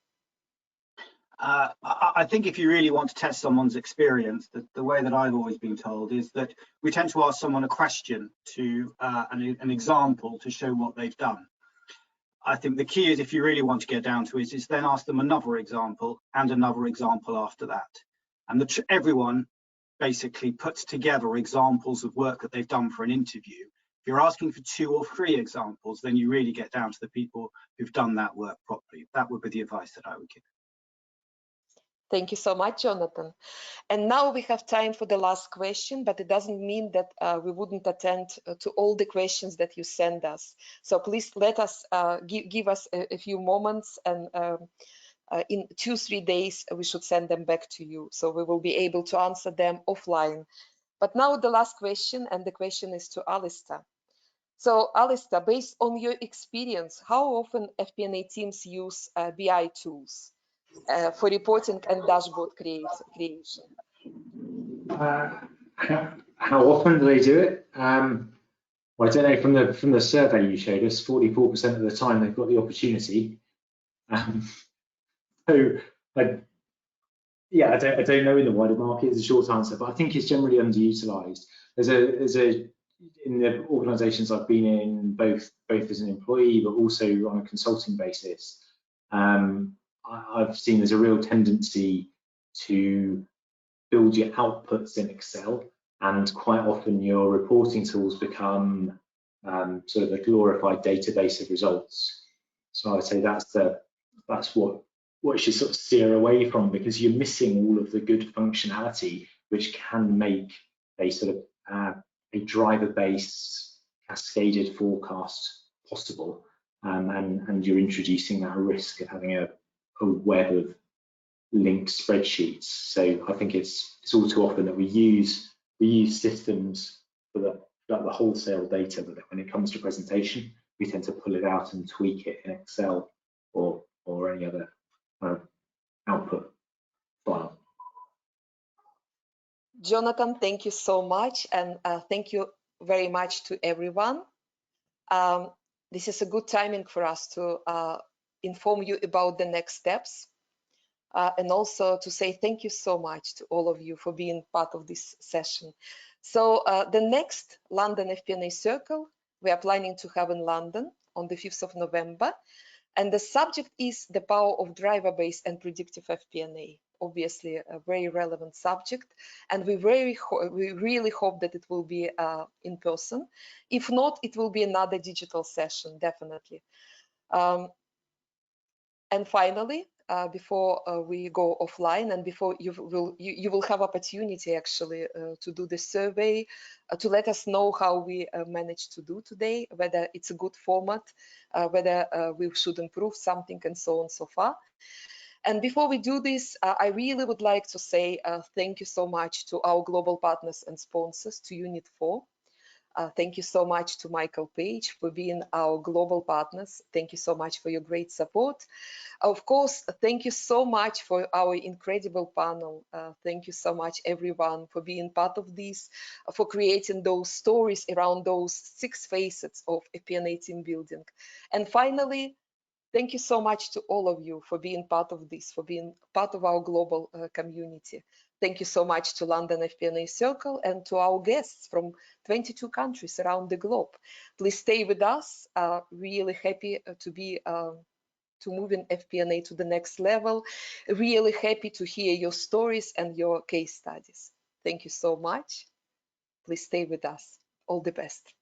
I think if you really want to test someone's experience, the way that I've always been told is that we tend to ask someone a question to an example to show what they've done. I think the key is, if you really want to get down to it, is then ask them another example and another example after that. And everyone basically puts together examples of work that they've done for an interview. If you're asking for 2 or 3 examples, then you really get down to the people who've done that work properly. That would be the advice that I would give. Thank you so much, Jonathan. And now we have time for the last question, but it doesn't mean that we wouldn't attend to all the questions that you send us. So please let us give us a few moments, and in 2-3 days we should send them back to you, so we will be able to answer them offline. But now the last question, and the question is to Alistair. So Alistair, based on your experience, how often FP&A teams use BI tools for reporting and dashboard creation? How often do they do it? Well, I don't know, from the survey you showed us, 44% of the time they've got the opportunity. So I don't know in the wider market is a short answer, but I think it's generally underutilized. In the organisations I've been in, both as an employee but also on a consulting basis, I've seen there's a real tendency to build your outputs in Excel, and quite often your reporting tools become sort of a glorified database of results. So I would say that's what you should sort of steer away from, because you're missing all of the good functionality which can make a sort of a driver-based cascaded forecast possible, and you're introducing that risk of having a web of linked spreadsheets. So I think it's all too often that we use systems for the wholesale data, but when it comes to presentation, we tend to pull it out and tweak it in Excel or any other output file. Jonathan, thank you so much, and thank you very much to everyone. This is a good timing for us to inform you about the next steps, and also to say thank you so much to all of you for being part of this session. So the next London FP&A Circle we are planning to have in London on the 5th of November. And the subject is the power of driver-based and predictive FP&A. Obviously, a very relevant subject. And we really hope that it will be in person. If not, it will be another digital session, definitely. And finally, before we go offline and before you will have opportunity actually to do the survey, to let us know how we managed to do today, whether it's a good format, whether we should improve something and so on so far. And before we do this, I really would like to say thank you so much to our global partners and sponsors, to Unit4. Thank you so much to Michael Page for being our global partners. Thank you so much for your great support. Of course, thank you so much for our incredible panel. Thank you so much, everyone, for being part of this, for creating those stories around those 6 facets of FP&A team building. And finally, thank you so much to all of you for being part of this, for being part of our global community. Thank you so much to London FP&A Circle and to our guests from 22 countries around the globe. Please stay with us. Really happy to be to moving FP&A to the next level. Really happy to hear your stories and your case studies. Thank you so much. Please stay with us. All the best.